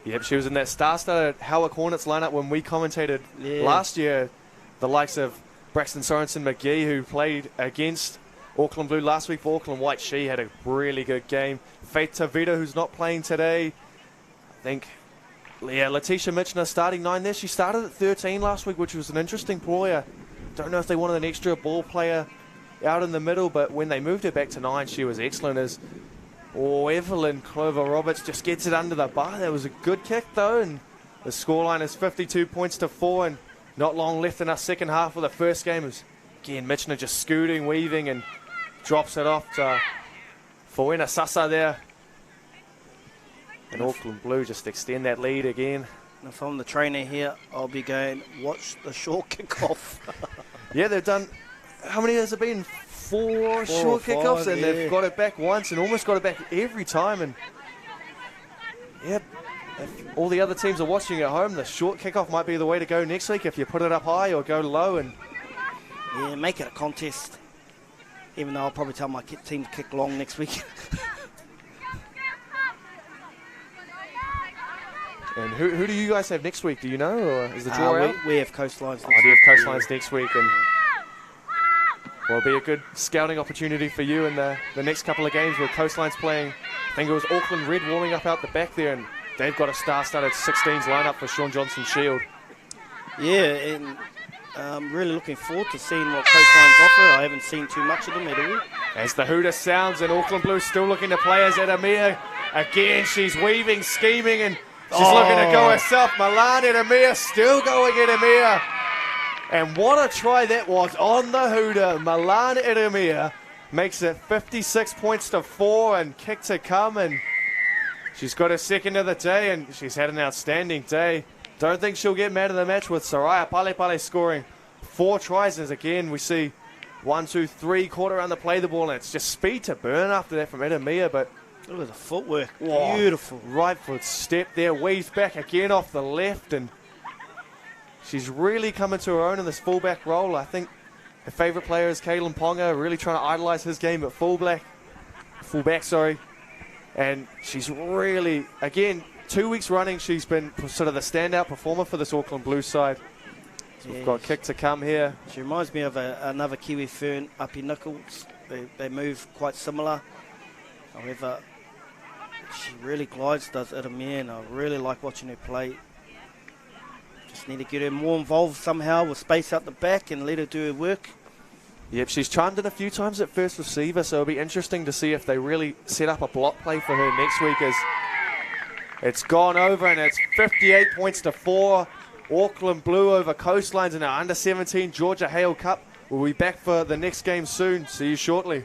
Yep, she was in that star-studded Howard Hornets lineup when we commentated last year. the likes of Braxton Sorensen McGee, who played against Auckland Blue last week for Auckland White. She had a really good game. Faith Tavita, who's not playing today. I think, yeah, Letitia Mitchner starting 9 there. She started at 13 last week, which was an interesting ploy. Don't know if they wanted an extra ball player out in the middle, but when they moved her back to 9, she was excellent. As Evelyn Clover Roberts just gets it under the bar. That was a good kick, though, and the scoreline is 52 points to 4, and not long left in our second half of the first game. As again, Mitchner just scooting, weaving, and drops it off to Fawena Sasa there. And Auckland Blue just extend that lead again. And if I'm the trainer here, I'll be going, watch the short kick-off. Yeah, they've done, how many has it been? Four short kickoffs, and they've got it back once and almost got it back every time. And yeah, if all the other teams are watching at home, the short kickoff might be the way to go next week if you put it up high or go low. And yeah, make it a contest. Even though I'll probably tell my team to kick long next week. And who do you guys have next week? Do you know, or is the draw out? We have Coastlines. Oh, we have Coastlines next week, and well, it'll be a good scouting opportunity for you in the next couple of games where Coastlines playing. I think it was Auckland Red warming up out the back there, and they've got a star-studded 16s lineup for Sean Johnson Shield. Yeah, and I'm really looking forward to seeing what Coastlines offer. I haven't seen too much of them at all. As the hooter sounds, and Auckland Blue still looking to play as Edamia. Again, she's weaving, scheming, and she's looking to go herself. Milan Edamia still going Edamia. And what a try that was on the hooter. Milan Edamia makes it 56 points to 4, and kick to come. And she's got her second of the day, and she's had an outstanding day. Don't think she'll get mad of the match with Soraya Palepale scoring 4 tries. As again, we see 1, 2, 3 quarter round to play the ball, and it's just speed to burn after that from Edamia. But look at the footwork. whoa, Beautiful. Right foot step there, weaves back again off the left, and she's really coming to her own in this fullback role. I think her favourite player is Caelan Ponga, really trying to idolise his game at fullback, and she's really, again, 2 weeks running, she's been sort of the standout performer for this Auckland Blues side. So we've got kick to come here. She reminds me of another Kiwi Fern, Uppy Nichols. They move quite similar. However, she really glides, does Edamia, and I really like watching her play. Just need to get her more involved somehow with space out the back and let her do her work. Yep, she's chimed in a few times at first receiver, so it'll be interesting to see if they really set up a block play for her next week. As it's gone over, and it's 58 points to 4. Auckland Blue over Coastlines in our Under-17 Georgia Hale Cup. We'll be back for the next game soon. See you shortly.